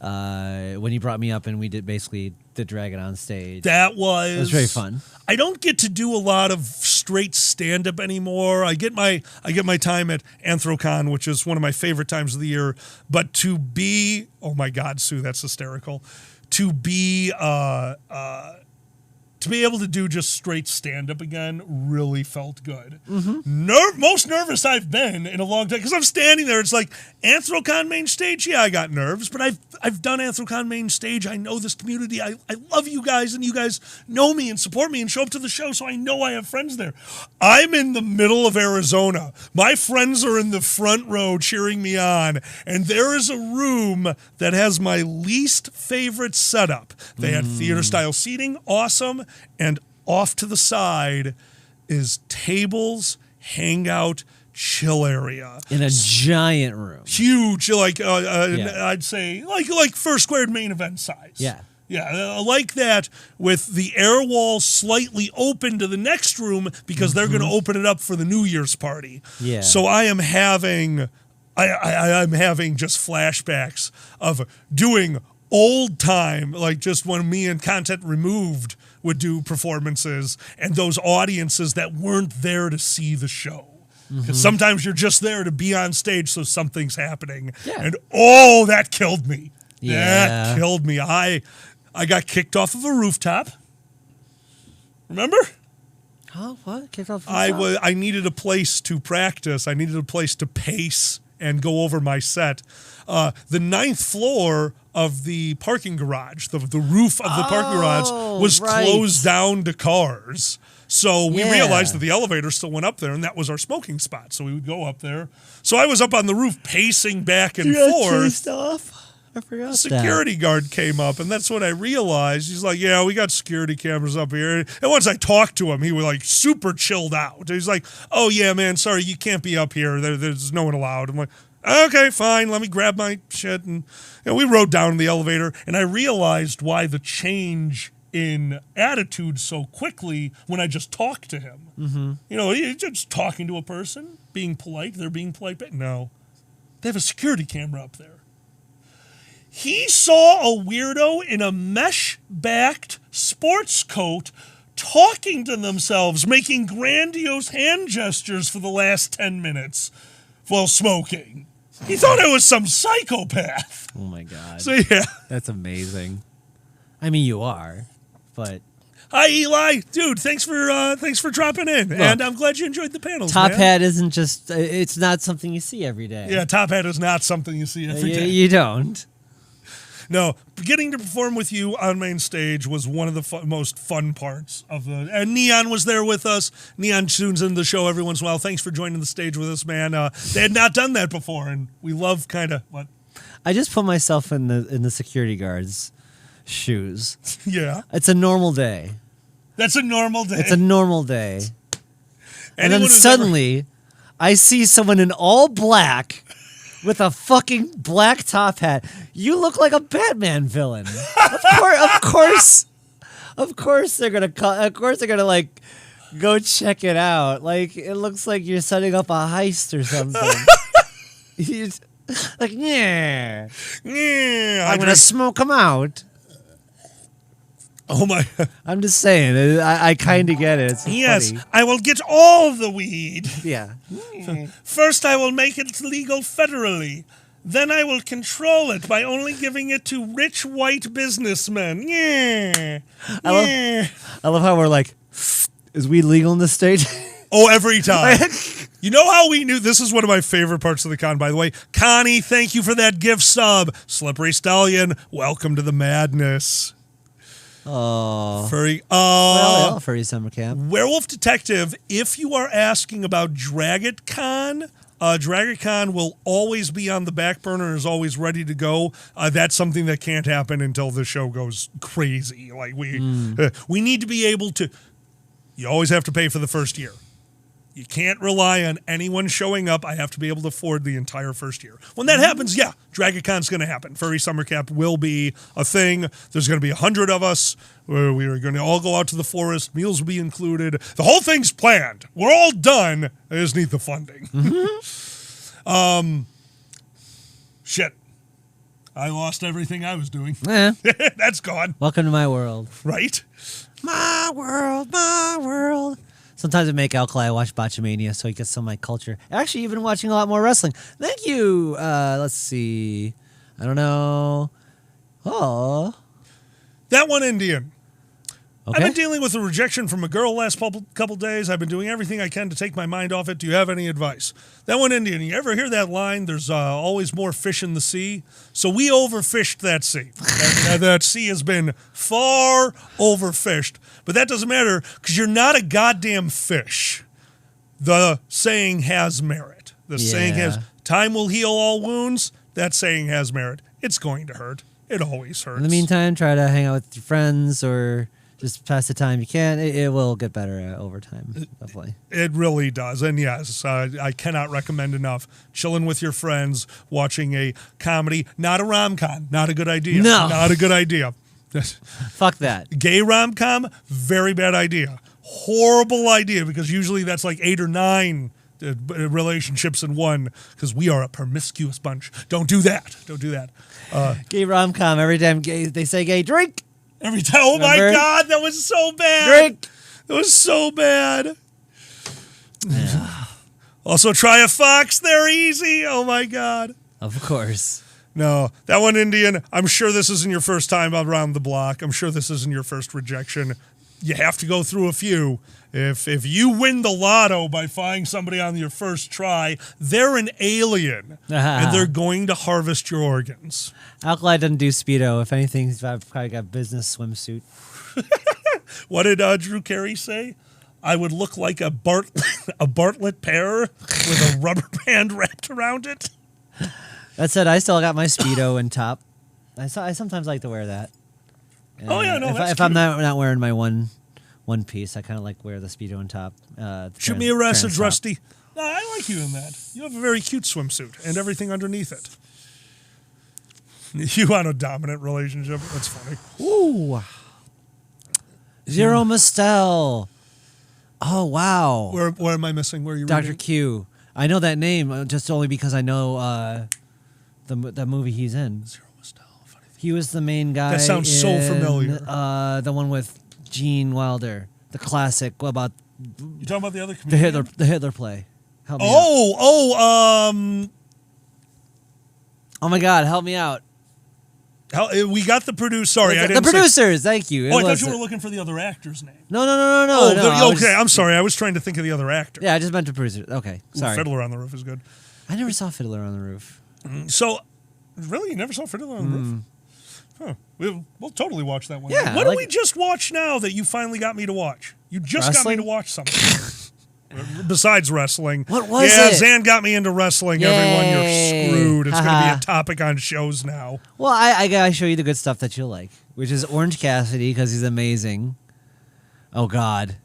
you brought me up and we did basically the Dragon on stage. That was very fun. I don't get to do a lot of straight stand-up anymore. I get my time at Anthrocon, which is one of my favorite times of the year. But to be, oh my God, Sue, that's hysterical. To be able to do just straight stand-up again really felt good. Most nervous I've been in a long time, because I'm standing there. It's like, Anthrocon main stage? Yeah, I got nerves, but I've done Anthrocon main stage. I know this community. I love you guys, and you guys know me and support me and show up to the show, so I know I have friends there. I'm in the middle of Arizona. My friends are in the front row cheering me on, and there is a room that has my least favorite setup. They had theater-style seating, awesome. And off to the side is tables, hangout, chill area. In a giant room. Huge, like I'd say like first squared main event size. Yeah. Yeah, like that, with the air wall slightly open to the next room because they're going to open it up for the New Year's party. Yeah. So I am having just flashbacks of doing old time, like just when me and Content Removed would do performances, and those audiences that weren't there to see the show. Because sometimes you're just there to be on stage, so something's happening. Yeah. And that killed me. Yeah. That killed me. I got kicked off of a rooftop. Remember? Huh? What? Kicked off? I needed a place to practice. I needed a place to pace and go over my set. The 9th floor of the parking garage, the roof of the parking garage was closed down to cars. So we realized that the elevator still went up there, and that was our smoking spot. So we would go up there. So I was up on the roof pacing back and forth. Chased off? I forgot The security guard came up, and that's when I realized. He's like, yeah, we got security cameras up here. And once I talked to him, he was like super chilled out. He's like, oh, yeah, man, sorry, you can't be up here. There's no one allowed. I'm like, okay, fine, let me grab my shit. And we rode down the elevator, and I realized why the change in attitude so quickly when I just talked to him. Mm-hmm. You know, you're just talking to a person, being polite. They're being polite. But no, they have a security camera up there. He saw a weirdo in a mesh-backed sports coat talking to themselves, making grandiose hand gestures for the last 10 minutes while smoking. He thought I was some psychopath. Oh, my God. So, yeah. That's amazing. I mean, you are, but... Hi, Eli. Dude, thanks for dropping in. Look, and I'm glad you enjoyed the panels, Top man. hat isn't just... It's not something you see every day. Yeah, top hat is not something you see every day. You don't. No, getting to perform with you on main stage was one of the most fun parts of the. And Neon was there with us. Neon tunes into the show every once in a while. Thanks for joining the stage with us, man. They had not done that before, and we love kind of what. I just put myself in the security guard's shoes. Yeah, it's a normal day. That's a normal day. It's a normal day. And then suddenly, I see someone in all black. With a fucking black top hat. You look like a Batman villain. Of course they're gonna like go check it out. Like it looks like you're setting up a heist or something. Like, yeah, I'm gonna smoke them out. Oh my! I'm just saying. I kind of get it. It's yes, funny. I will get all the weed. Yeah. First, I will make it legal federally. Then I will control it by only giving it to rich white businessmen. Yeah. I love how we're like, is weed legal in this state? Oh, every time. You know how we knew? This is one of my favorite parts of the con, by the way. Connie, thank you for that gift sub. Slippery Stallion, welcome to the madness. Oh, Furry. Well, Furry Summer Camp. Werewolf Detective, if you are asking about DragitCon, DragitCon will always be on the back burner and is always ready to go. That's something that can't happen until the show goes crazy. Like we need to be able to. You always have to pay for the first year. You can't rely on anyone showing up. I have to be able to afford the entire first year. When that happens, yeah, DragitCon's going to happen. Furry Summer Camp will be a thing. There's going to be 100 of us. We are going to all go out to the forest. Meals will be included. The whole thing's planned. We're all done. I just need the funding. Shit. I lost everything I was doing. That's gone. Welcome to my world. Right? My world, my world. Sometimes I make Alkali watch Botchamania so he gets some of my culture. Actually, you've been watching a lot more wrestling. Thank you. Let's see. I don't know. Oh. That one Indian. Okay. I've been dealing with a rejection from a girl last couple days. I've been doing everything I can to take my mind off it. Do you have any advice? That one Indian, you ever hear that line? There's always more fish in the sea. So we overfished that sea. That sea has been far overfished. But that doesn't matter because you're not a goddamn fish. The saying has merit. The saying has, time will heal all wounds. That saying has merit. It's going to hurt. It always hurts. In the meantime, try to hang out with your friends or just pass the time you can. It will get better over time, definitely. It really does. And yes, I cannot recommend enough. Chilling with your friends, watching a comedy, not a rom-com. Not a good idea. No. Not a good idea. Fuck that. Gay rom-com, very bad idea. Horrible idea because usually that's like 8 or 9 relationships in one because we are a promiscuous bunch. Don't do that. Don't do that. Gay rom-com, every time they say gay, drink. Every time. Oh, remember? My God, that was so bad. Drink. That was so bad. Yeah. Also, try a fox. They're easy. Oh, my God. Of course. No, that one, Indian, I'm sure this isn't your first time around the block. I'm sure this isn't your first rejection. You have to go through a few. If you win the lotto by finding somebody on your first try, they're an alien, and they're going to harvest your organs. Alkali doesn't do Speedo. If anything, I've probably got business swimsuit. What did Drew Carey say? I would look like a Bartlett pear with a rubber band wrapped around it. That said, I still got my Speedo and top. I sometimes like to wear that. Oh yeah, no, if I'm not wearing my one piece, I kind of like wear the Speedo and top. Shoot me a message, Rusty. No, I like you in that. You have a very cute swimsuit and everything underneath it. You want a dominant relationship? That's funny. Ooh. Zero Mistel. Oh, wow. Where am I missing? Where are you Dr. reading? Q. I know that name just only because I know the movie he's in. Zero Mistel. Funny thing. He was the main guy. That sounds so familiar. The one with Gene Wilder. The classic about... You talking about the other comedian? The Hitler play. Help me out. Oh my God, help me out. We got the producer. Sorry, I didn't The producers, thank you. I thought you were looking for the other actor's name. No. Okay, I'm sorry. I was trying to think of the other actor. Yeah, I just meant to producer. Okay, sorry. Fiddler on the Roof is good. I never saw Fiddler on the Roof. So, really, you never saw Fiddler on the Roof? Huh. We'll totally watch that one. Yeah, What did we just watch now that you finally got me to watch? You just got me to watch something. Besides wrestling. What was it? Yeah, Zan got me into wrestling. Yay. Everyone, you're screwed. It's going to be a topic on shows now. Well, I gotta show you the good stuff that you'll like, which is Orange Cassidy because he's amazing. Oh God.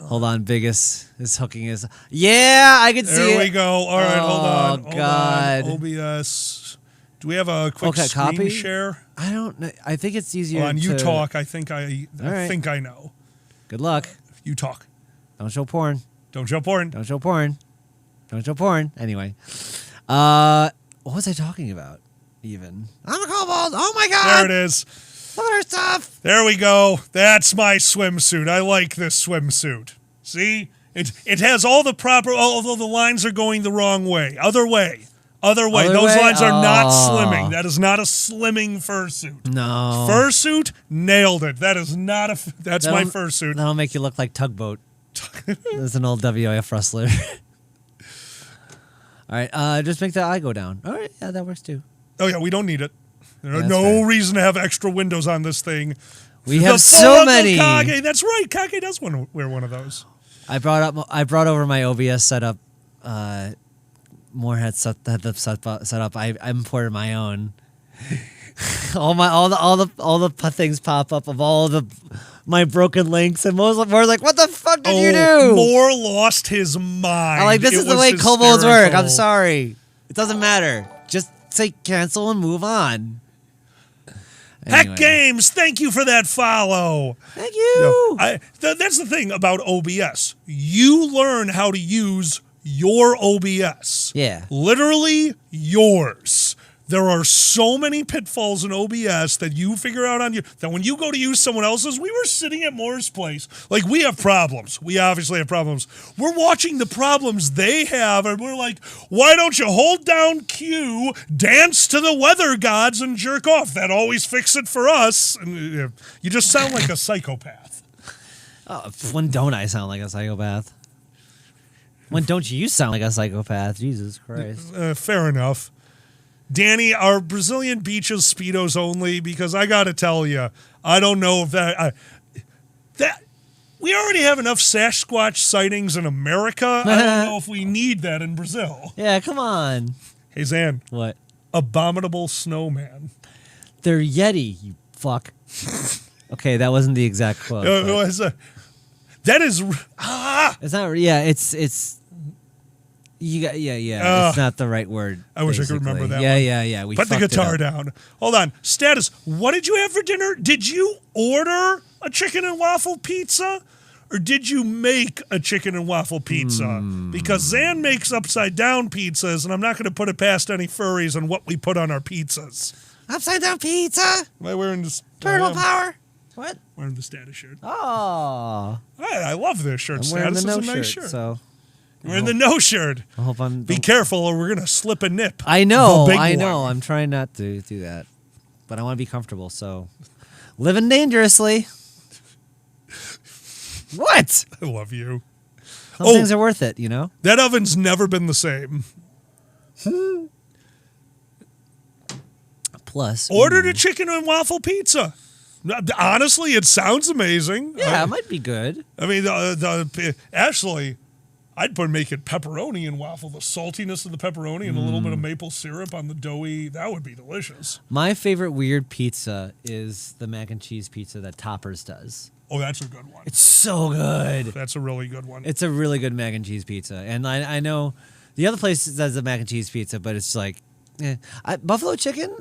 Hold on, Biggest is hooking his. Yeah, I can see it. There we go. All right, hold on. Oh God. OBS. Do we have a quick screen copy? share? I don't know. I think it's easier. Hold on, you to... talk. I think I right. think I know. Good luck. You talk. Don't show porn. Don't show porn. Don't show porn. Don't show porn. Anyway, what was I talking about? Even I'm a kobold. Oh my God. There it is. Look at our stuff. There we go. That's my swimsuit. I like this swimsuit. See? It has all the proper, although the lines are going the wrong way. Other way. Those lines are not slimming. That is not a slimming fursuit. no Fursuit, nailed it. That is not a, that's my fursuit. That'll make you look like Tugboat. That's an old WIF wrestler. All right, just make the eye go down. All right, yeah, that works too. Oh yeah, we don't need it. There's That's no fair. reason to have extra windows on this thing. We have so many. Kage. That's right. Kage does want to wear one of those. I brought over my OBS setup. More had the set up. I imported my own. all the things pop up of all the my broken links, and more like, what the fuck did you do? Moore lost his mind. I'm like, this is the way kobolds work. I'm sorry. It doesn't matter. Just say cancel and move on. Heck Anyway. Games, thank you for that follow. Thank you. That's the thing about OBS. You learn how to use your OBS. Yeah. Literally yours. There are so many pitfalls in OBS that you figure out on you that when you go to use someone else's, we were sitting at Moore's place. Like, we have problems. We obviously have problems. We're watching the problems they have, and we're like, why don't you hold down Q, dance to the weather gods, and jerk off? That always fix it for us. And you just sound like a psychopath. Oh, when don't I sound like a psychopath? When don't you sound like a psychopath? Jesus Christ. Fair enough. Danny, are Brazilian beaches Speedos only? Because I got to tell you, I don't know if that we already have enough Sasquatch sightings in America. I don't know if we need that in Brazil. Yeah, come on. Hey, Zan. What? Abominable snowman. They're Yeti, you fuck. Okay, that wasn't the exact quote. That is It's not. Yeah, it's. You got it's not the right word. I wish I could basically. remember that Yeah, one. yeah. We put the fucked it guitar up. down. Hold on. Status. What did you have for dinner? Did you order a chicken and waffle pizza? Or did you make a chicken and waffle pizza? Because Zan makes upside down pizzas, and I'm not going to put it past any furries on what we put on our pizzas. Upside down pizza. Am I wearing this? Turtle power. What? Wearing the Status shirt. Oh, I love this shirt. I'm wearing Status the is no a nice shirt, shirt. so We're in the no shirt. I hope I'm. Be careful, or we're gonna slip a nip. I know. The big I know. one. I'm trying not to do that, but I want to be comfortable. So, living dangerously. What? I love you. Some things are worth it, you know? That oven's never been the same. Plus, Ordered a chicken and waffle pizza. Honestly, it sounds amazing. Yeah, it might be good. I mean, actually, I'd make it pepperoni and waffle. The saltiness of the pepperoni and a little bit of maple syrup on the doughy, that would be delicious. My favorite weird pizza is the mac and cheese pizza that Toppers does. Oh, that's a good one. It's so good. That's a really good one. It's a really good mac and cheese pizza. And I know the other place does a mac and cheese pizza, but it's like, Buffalo chicken,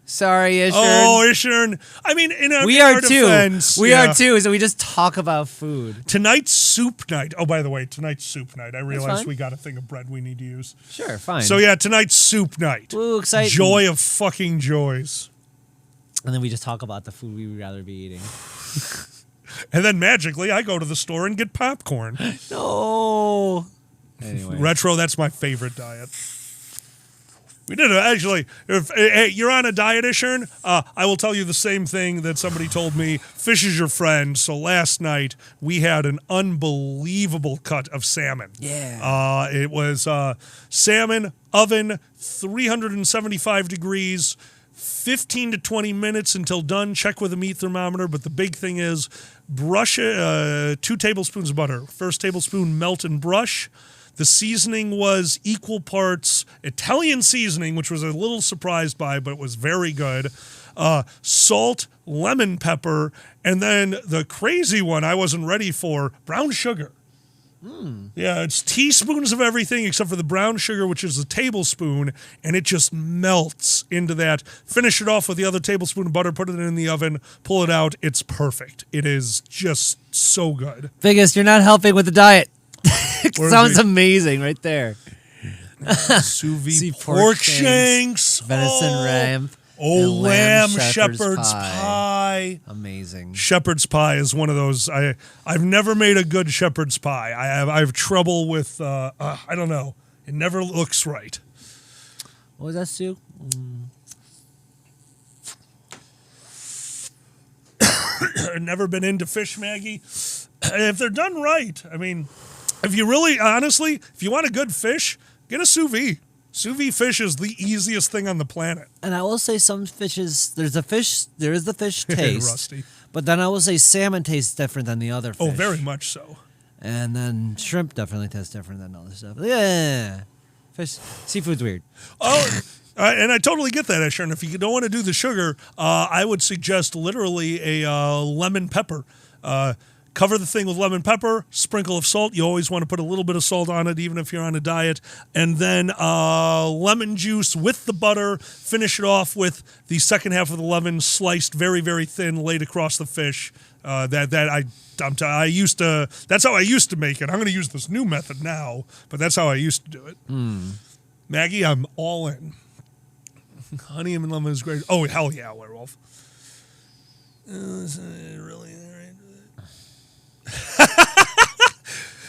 sorry, Ishern. Oh, Ishern. I mean, we are too. Defense, we are too. So we just talk about food. Tonight's soup night. Oh, by the way, tonight's soup night. I realized fine. we got a thing of bread we need to use. Sure, fine. So yeah, tonight's soup night. Ooh, exciting. Joy of fucking joys. And then we just talk about the food we would rather be eating. And then magically, I go to the store and get popcorn. No. Anyway. Retro, that's my favorite diet. We did it, actually. If you're on a diet, Ishern, I will tell you the same thing that somebody told me. Fish is your friend. So last night, we had an unbelievable cut of salmon. Yeah. It was salmon, oven, 375 degrees, 15 to 20 minutes until done. Check with a meat thermometer. But the big thing is brush 2 tablespoons of butter. First tablespoon, melt and brush. The seasoning was equal parts Italian seasoning, which was a little surprised by, but was very good. Salt, lemon pepper, and then the crazy one I wasn't ready for, brown sugar. Yeah, it's teaspoons of everything except for the brown sugar, which is a tablespoon, and it just melts into that. Finish it off with the other tablespoon of butter, put it in the oven, pull it out. It's perfect. It is just so good. Vegas, you're not helping with the diet. Sounds amazing right there. Sous vide pork shanks, venison ram. Oh, lamb shepherd's pie. Amazing. Shepherd's pie is one of those. I've never made a good shepherd's pie. I have trouble with. I don't know. It never looks right. What was that, Sue? Never been into fish, Maggie. If they're done right, I mean, if you really, honestly, if you want a good fish, get a sous vide. Sous vide fish is the easiest thing on the planet. And I will say some fishes, there is the fish taste. Rusty. But then I will say salmon tastes different than the other fish. Oh, very much so. And then shrimp definitely tastes different than other stuff. Yeah. Seafood's weird. Oh, and I totally get that, Ashern. If you don't want to do the sugar, I would suggest literally a lemon pepper. Cover the thing with lemon pepper, sprinkle of salt. You always want to put a little bit of salt on it, even if you're on a diet. And then lemon juice with the butter. Finish it off with the second half of the lemon sliced very, very thin, laid across the fish. That's how I used to make it. I'm going to use this new method now, but that's how I used to do it. Maggie, I'm all in. Honey and lemon is great. Oh, hell yeah, werewolf. Really?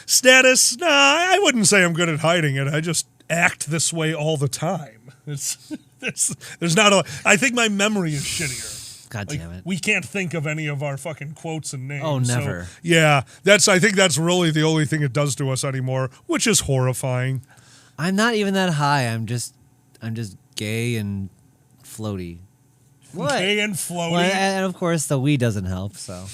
Status? Nah, I wouldn't say I'm good at hiding it. I just act this way all the time. There's not a. I think my memory is shittier. God damn it. We can't think of any of our fucking quotes and names. Oh, never. So, yeah, I think that's really the only thing it does to us anymore, which is horrifying. I'm not even that high. I'm just gay and floaty. What? Gay and floaty. Well, and of course the weed doesn't help. So.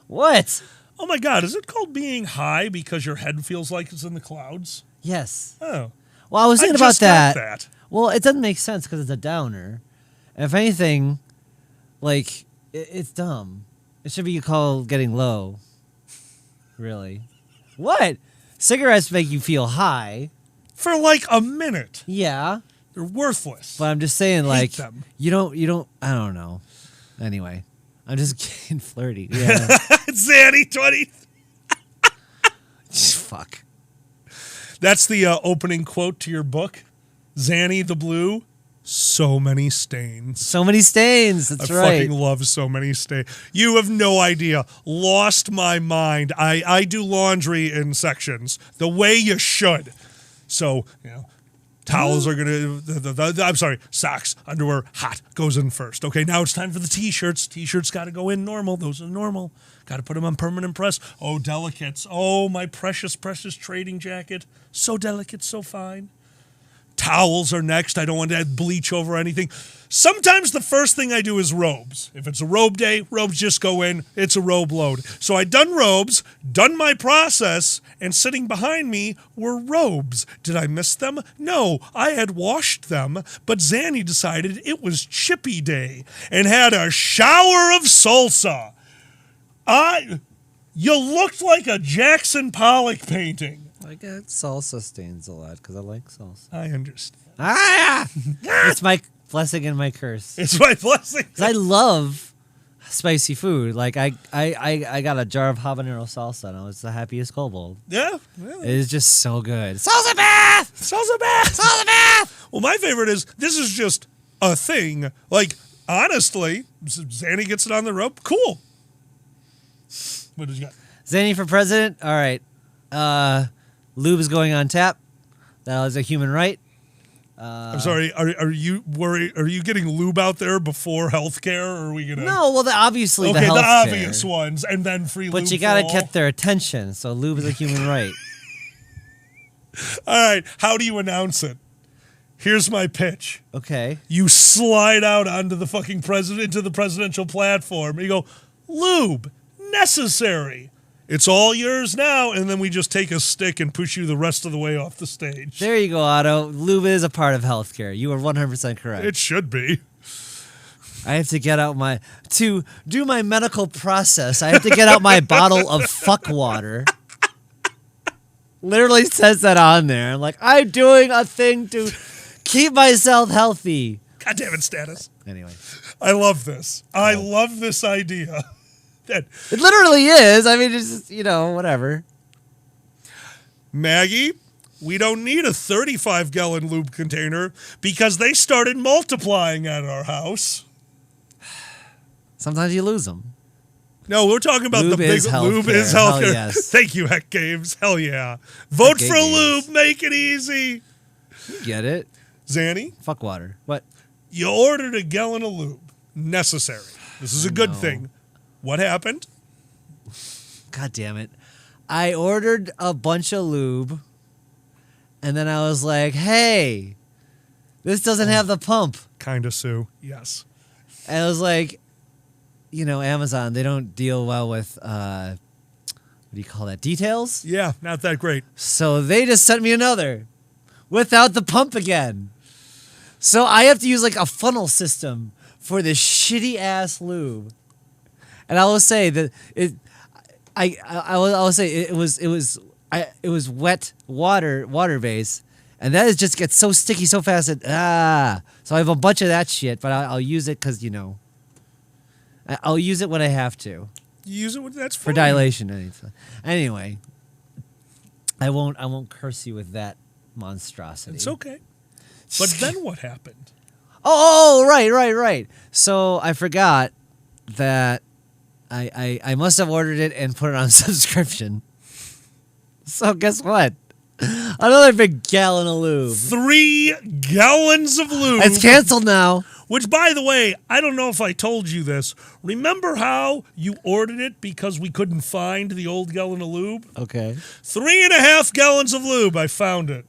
What? Oh my God, is it called being high because your head feels like it's in the clouds? Yes. Oh. Well, I was thinking I about just got that. that. Well, it doesn't make sense because it's a downer. And if anything, like, it's dumb. It should be called getting low. Really. What? Cigarettes make you feel high. For like a minute. Yeah. They're worthless. But I'm just saying, like, them. you don't, I don't know. Anyway. I'm just getting flirty. Yeah. Zanny 20. Fuck. That's the opening quote to your book. Zanny the Blue. So many stains. So many stains. That's I right. fucking love so many stains. You have no idea. Lost my mind. I do laundry in sections the way you should. So, towels are going to, I'm sorry, socks, underwear, hot, goes in first. Okay, now it's time for the T-shirts. T-shirts got to go in normal. Those are normal. Got to put them on permanent press. Oh, delicates. Oh, my precious, precious trading jacket. So delicate, so fine. Towels are next. I don't want to add bleach over anything. Sometimes the first thing I do is robes. If it's a robe day, robes just go in. It's a robe load. So I done robes, done my process, and sitting behind me were robes. Did I miss them? No, I had washed them, but Zanny decided it was Chippy Day and had a shower of salsa. You looked like a Jackson Pollock painting. I get salsa stains a lot because I like salsa. I understand. It's my blessing and my curse. It's my blessing. 'Cause I love spicy food. Like I got a jar of habanero salsa and I was the happiest kobold. Yeah. It is just so good. Salsa bath! Salsa bath. Salsa bath! Well, my favorite is this is just a thing. Like, honestly, Zanny gets it on the rope. Cool. What did you got? Zanny for president. All right. Lube is going on tap. That was a human right. I'm sorry. Are you worried? Are you getting lube out there before healthcare? Or are we gonna? No, well, obviously Okay, the the healthcare. obvious ones, and then free lube. But you gotta for all. get their attention. So lube is a human right. All right. How do you announce it? Here's my pitch. Okay. You slide out onto the fucking into the presidential platform. And you go, lube necessary. It's all yours now, and then we just take a stick and push you the rest of the way off the stage. There you go, Otto. Lube is a part of healthcare. You are 100% correct. It should be. I have to get out to do my medical process. I have to get out my bottle of fuck water. Literally says that on there. I'm like, I'm doing a thing to keep myself healthy. God damn it, status. Anyway. I love this. I love this idea. That It literally is. I mean, it's just, whatever. Maggie, we don't need a 35-gallon lube container because they started multiplying at our house. Sometimes you lose them. No, we're talking about Lube the big is lube healthcare. is Hell healthcare. yes. Thank you, Heck Games. Hell yeah. Vote Heck for Games. lube. Make it easy. You get it? Zanny, Fuck water. What? you ordered a gallon of lube. Necessary. This is a good thing. What happened? God damn it. I ordered a bunch of lube, and then I was like, hey, this doesn't have the pump. Kinda, Sue. Yes. And I was like, Amazon, they don't deal well with, what do you call that, details? Yeah, not that great. So they just sent me another without the pump again. So I have to use like a funnel system for this shitty ass lube. And I will say that I will say it was wet water base, and that just gets so sticky so fast that so I have a bunch of that shit, but I'll use it because I'll use it when I have to. You use it when that's For fine. dilation. Anyway, I won't curse you with that monstrosity. It's okay. But then what happened? Oh, right. So I forgot that I must have ordered it and put it on subscription. So guess what? Another big gallon of lube. 3 gallons of lube. It's canceled now. Which, by the way, I don't know if I told you this. Remember how you ordered it because we couldn't find the old gallon of lube? Okay. 3.5 gallons of lube. I found it.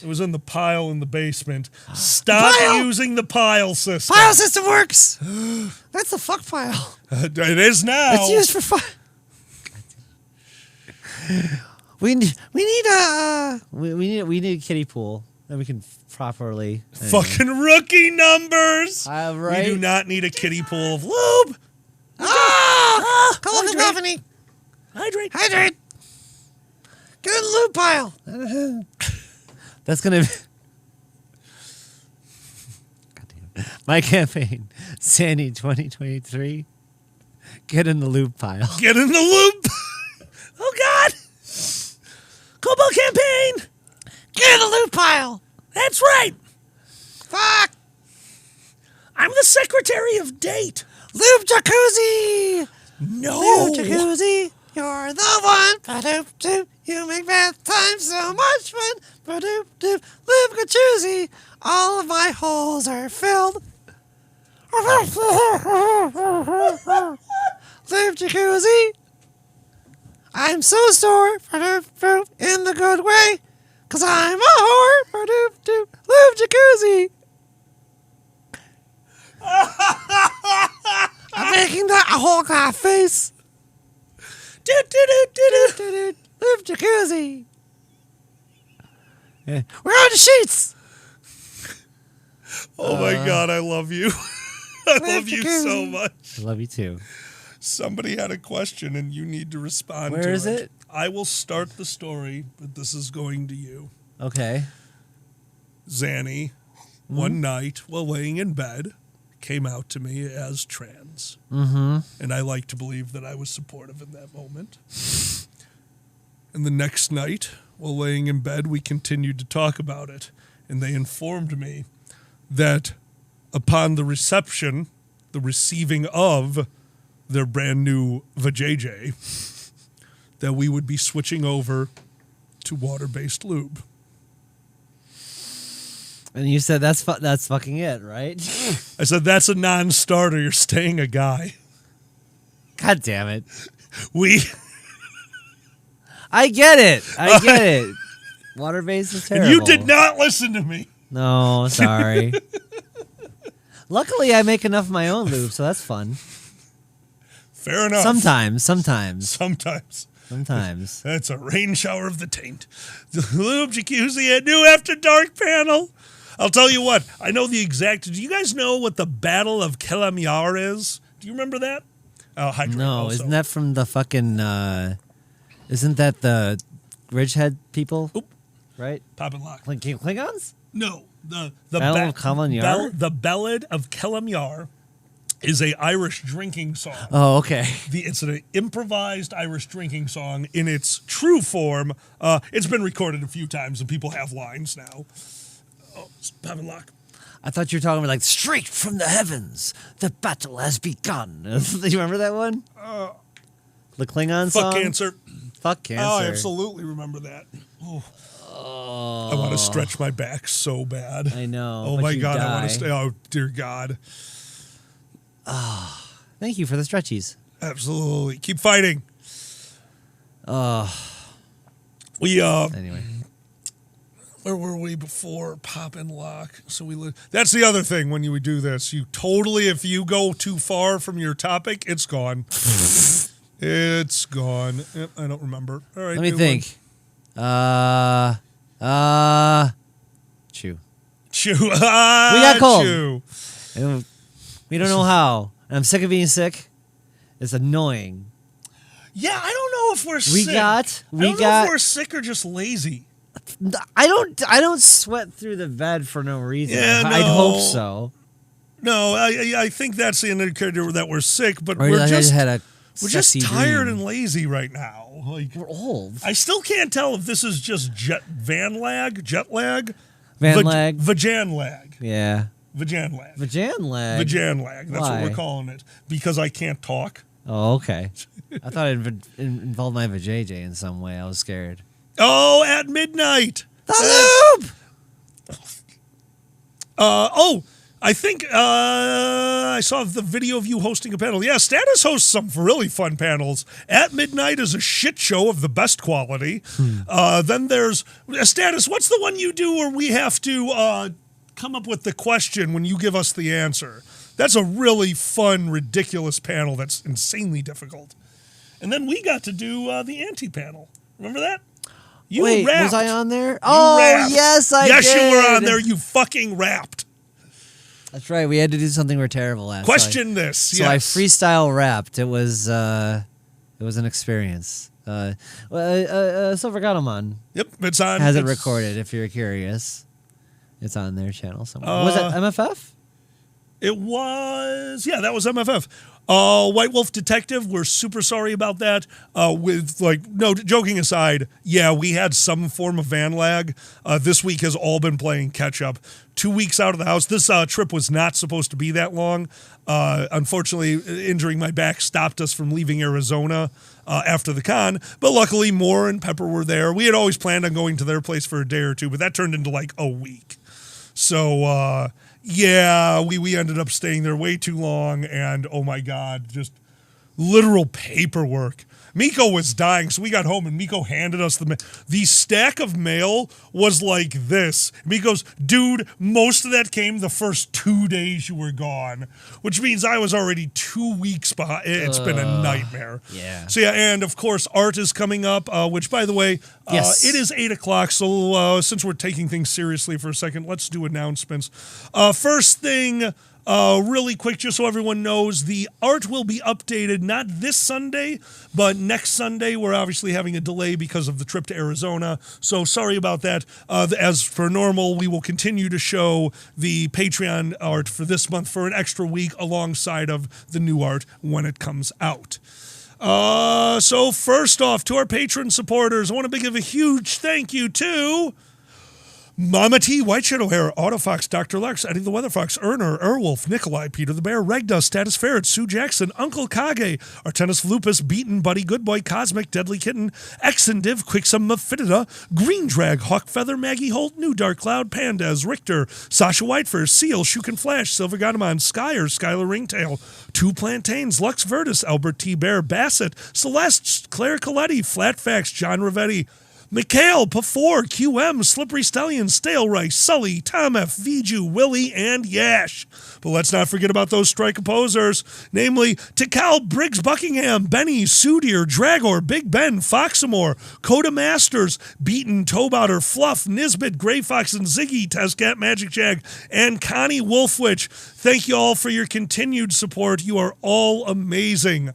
It was in the pile in the basement. Stop using the pile system. Pile system works! That's the fuck pile. It is now. It's used for fun. We need a kiddie pool that we can properly. Fucking rookie numbers. Right. We do not need a kiddie pool of lube. Call up the company. Hydrate. Hydrate. Get in the lube pile. That's gonna be my campaign. Sandy 2023. Get in the lube pile. Get in the loop. Oh, God. Cobalt campaign. Get in the lube pile. That's right. Fuck! I'm the Secretary of Date. Lube Jacuzzi! No. Lube Jacuzzi, you're the one. Ba-doop doop. You make bath time so much fun. Ba-doop doop. Lube Jacuzzi, all of my holes are filled. Lube Jacuzzi, I'm so sore. Ba-doop doop. In the good way. 'Cause I'm a whore. Ba-doop doop. Lube Jacuzzi. I'm making that a whole guy face. Live Jacuzzi. Yeah. We're on the sheets. Oh my God, I love you. I love you so much. I love you too. Somebody had a question and you need to respond to it. Where is it? I will start the story, but this is going to you. Okay. Zanny, one night while laying in bed, came out to me as trans. Mm-hmm. And I like to believe that I was supportive in that moment. And the next night, while laying in bed, we continued to talk about it. And they informed me that upon the receiving of their brand new vajayjay, that we would be switching over to water-based lube. And you said that's fucking it, right? I said, that's a non-starter. You're staying a guy. God damn it. I get it. I get it. Water-based is terrible. And you did not listen to me. No, sorry. Luckily, I make enough of my own lube, so that's fun. Fair enough. Sometimes. That's a rain shower of the taint. The Lube Jacuzzi, a new After Dark panel. I'll tell you what. I know the exact. Do you guys know what the Battle of Kelamyar is? Do you remember that? Hydrate No, also. isn't that from the fucking? Isn't that the Ridgehead people? Oop. Right? Pop and lock. Klingons? No, the Battle of Kelamyar? The Ballad of Kelamyar is a Irish drinking song. Oh, okay. It's an improvised Irish drinking song in its true form. It's been recorded a few times, and people have lines now. Oh, pop and lock. I thought you were talking about like straight from the heavens, the battle has begun. Do you remember that one? The Klingon song? Fuck cancer. Fuck cancer. Oh, I absolutely remember that. Oh. I want to stretch my back so bad. I know. Oh my God, I want to stay. Oh dear God. Thank you for the stretchies. Absolutely. Keep fighting. We Anyway. Where were we before pop and lock? That's the other thing when you would do this. You totally, if you go too far from your topic, it's gone. It's gone. I don't remember. All right. Let me think. Chew. Chew. We got cold. Chew. And we don't know how. And I'm sick of being sick. It's annoying. Yeah, I don't know if we're sick. I don't know if we're sick or just lazy. I don't sweat through the bed for no reason. Yeah, no. I'd hope so. No, I think that's the indicator that we're sick, but Or we're I just had a we're just sexy tired dream. and lazy right now. Like We're old. I still can't tell if this is just jet lag. Vajan lag. Yeah. Vajan lag. Vajan lag. Vajan lag. That's Why? what we're calling it because I can't talk. Oh, okay. I thought it involved my vajayjay in some way. I was scared. Oh, at midnight. The loop! I think I saw the video of you hosting a panel. Yeah, Status hosts some really fun panels. At Midnight is a shit show of the best quality. Then there's Status. What's the one you do where we have to come up with the question when you give us the answer? That's a really fun, ridiculous panel that's insanely difficult. And then we got to do the anti-panel. Remember that? You Wait, rapped. was I on there? You Oh, rapped. yes, I did. Yes, you were on there. You fucking rapped. That's right. We had to do something we're terrible at. Question this. So yes. I freestyle rapped. It was an experience. Silvergatomon Yep, it's on. has it recorded. If you're curious, it's on their channel somewhere. Was that MFF? It was, yeah, that was MFF. White Wolf Detective, we're super sorry about that. No, joking aside, yeah, we had some form of van lag. This week has all been playing catch up. 2 weeks out of the house. This trip was not supposed to be that long. Unfortunately, injuring my back stopped us from leaving Arizona after the con. But luckily, Moore and Pepper were there. We had always planned on going to their place for a day or two, but that turned into like a week. So, yeah, we ended up staying there way too long, and oh my God, just literal paperwork. Miko was dying, so we got home, and Miko handed us the stack of mail was like this. Miko's, dude, most of that came the first 2 days you were gone, which means I was already 2 weeks behind. It's been a nightmare. Yeah. So yeah, and of course, art is coming up, which, by the way, yes. It is 8 o'clock, so since we're taking things seriously for a second, let's do announcements. First thing... really quick, just so everyone knows, the art will be updated not this Sunday, but next Sunday. We're obviously having a delay because of the trip to Arizona, so sorry about that. As for normal, we will continue to show the Patreon art for this month for an extra week alongside of the new art when it comes out. So first off, to our patron supporters, I want to give a huge thank you to... Mama T, White Shadow Hair, Autofox, Dr. Lux, Eddie the Weather Fox, Erner, Erwolf, Nikolai, Peter the Bear, Regdust, Status Ferret, Sue Jackson, Uncle Kage, Artenis Lupus, Beaten, Buddy Goodboy, Cosmic, Deadly Kitten, Exendiv, Quicksum Mephitica, Green Drag, Hawk Feather, Maggie Holt, New Dark Cloud, Pandas, Richter, Sasha Whitefur, Seal, Shukin Flash, Silver Godamon, Skyer, Skylar Ringtail, Two Plantains, Lux Vertus, Albert T. Bear, Bassett, Celeste, Claire Coletti, Flatfax, John Ravetti, Mikhail, Pafor, QM, Slippery Stallion, Stale Rice, Sully, Tom F, Viju, Willie, and Yash. But let's not forget about those strike opposers, namely Tikal, Briggs, Buckingham, Benny, Sudir, Dragor, Big Ben, Foxamore, Coda Masters, Beaton, Towbotter, Fluff, Nisbet, Gray Fox, and Ziggy, Tezcat, Magic Jag, and Connie Wolfwitch. Thank you all for your continued support. You are all amazing.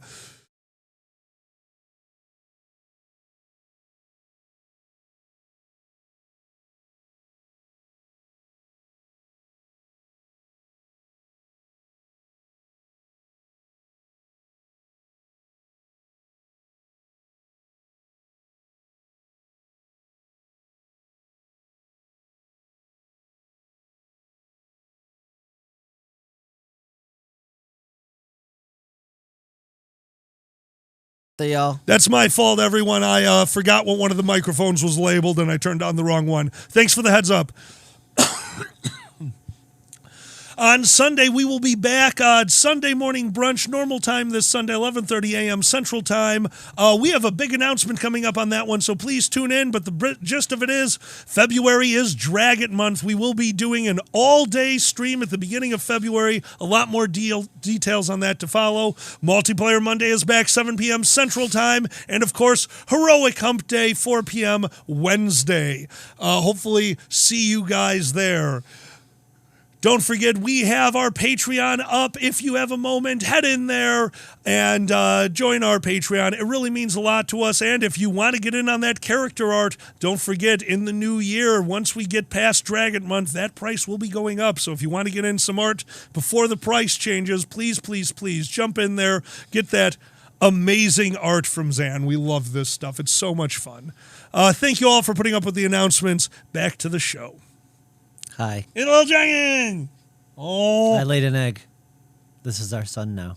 Y'all. That's my fault, everyone. I forgot what one of the microphones was labeled, and I turned on the wrong one. Thanks for the heads up. On Sunday, we will be back on Sunday morning brunch, normal time this Sunday, 11:30 a.m. Central Time. We have a big announcement coming up on that one, so please tune in. But the gist of it is, February is Dragon Month. We will be doing an all-day stream at the beginning of February. A lot more details on that to follow. Multiplayer Monday is back, 7 p.m. Central Time. And, of course, Heroic Hump Day, 4 p.m. Wednesday. Hopefully see you guys there. Don't forget, we have our Patreon up. If you have a moment, head in there and join our Patreon. It really means a lot to us. And if you want to get in on that character art, don't forget, in the new year, once we get past Dragon Month, that price will be going up. So if you want to get in some art before the price changes, please, please, please jump in there. Get that amazing art from Zan. We love this stuff. It's so much fun. Thank you all for putting up with the announcements. Back to the show. Hi. Little dragon! Oh. I laid an egg. This is our son now.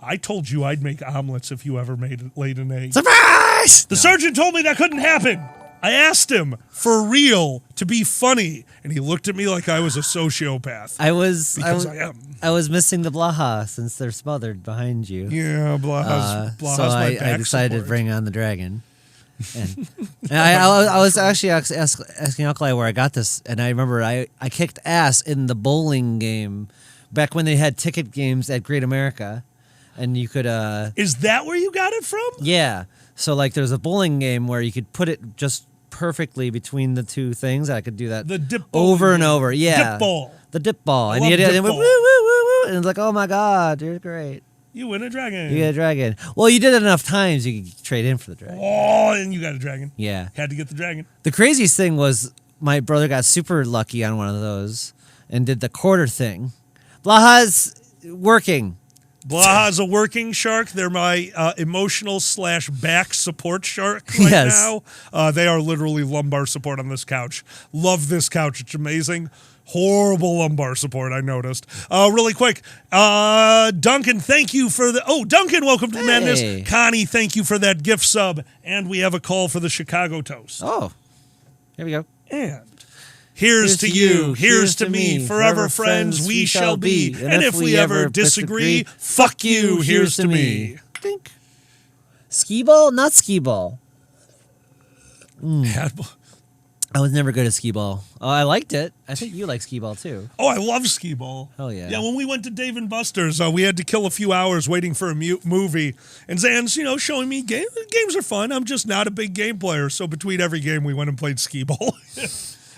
I told you I'd make omelets if you ever laid an egg. Surprise! The surgeon told me that couldn't happen. I asked him, for real, to be funny, and he looked at me like I was a sociopath. I was am. I was missing the Blaha since they're smothered behind you. Yeah, Blaha's so my back I decided support. to bring on the dragon. And I was actually asking Alkali where I got this, and I remember I kicked ass in the bowling game back when they had ticket games at Great America, and you could. Is that where you got it from? Yeah. So like, there's a bowling game where you could put it just perfectly between the two things. I could do that the dip over and over. Yeah. Dip ball. The dip ball. And you dip went ball. woo woo woo woo, and it's like, oh my god, you're great. You win a dragon. You get a dragon. Well, you did it enough times, you could trade in for the dragon. Oh, and you got a dragon. Yeah. Had to get the dragon. The craziest thing was my brother got super lucky on one of those and did the quarter thing Blaha's working. Blaha's a working shark. They're my emotional / back support shark right now. They are literally lumbar support on this couch. Love this couch. It's amazing. Horrible lumbar support, I noticed. Really quick, Duncan, thank you for the... Oh, Duncan, welcome to the Madness. Connie, thank you for that gift sub. And we have a call for the Chicago Toast. Oh, here we go. And... Here's to you, here's to me, forever friends we shall be. And if we ever disagree, fuck you, here's to me. Think. Skee ball? Not skee ball. I was never good at skee ball. Oh, I liked it. I think you like skee ball too. Oh, I love skee ball. Hell yeah. Yeah, when we went to Dave & Buster's, we had to kill a few hours waiting for a movie. And Zan's, showing me games are fun. I'm just not a big game player. So between every game, we went and played skee ball.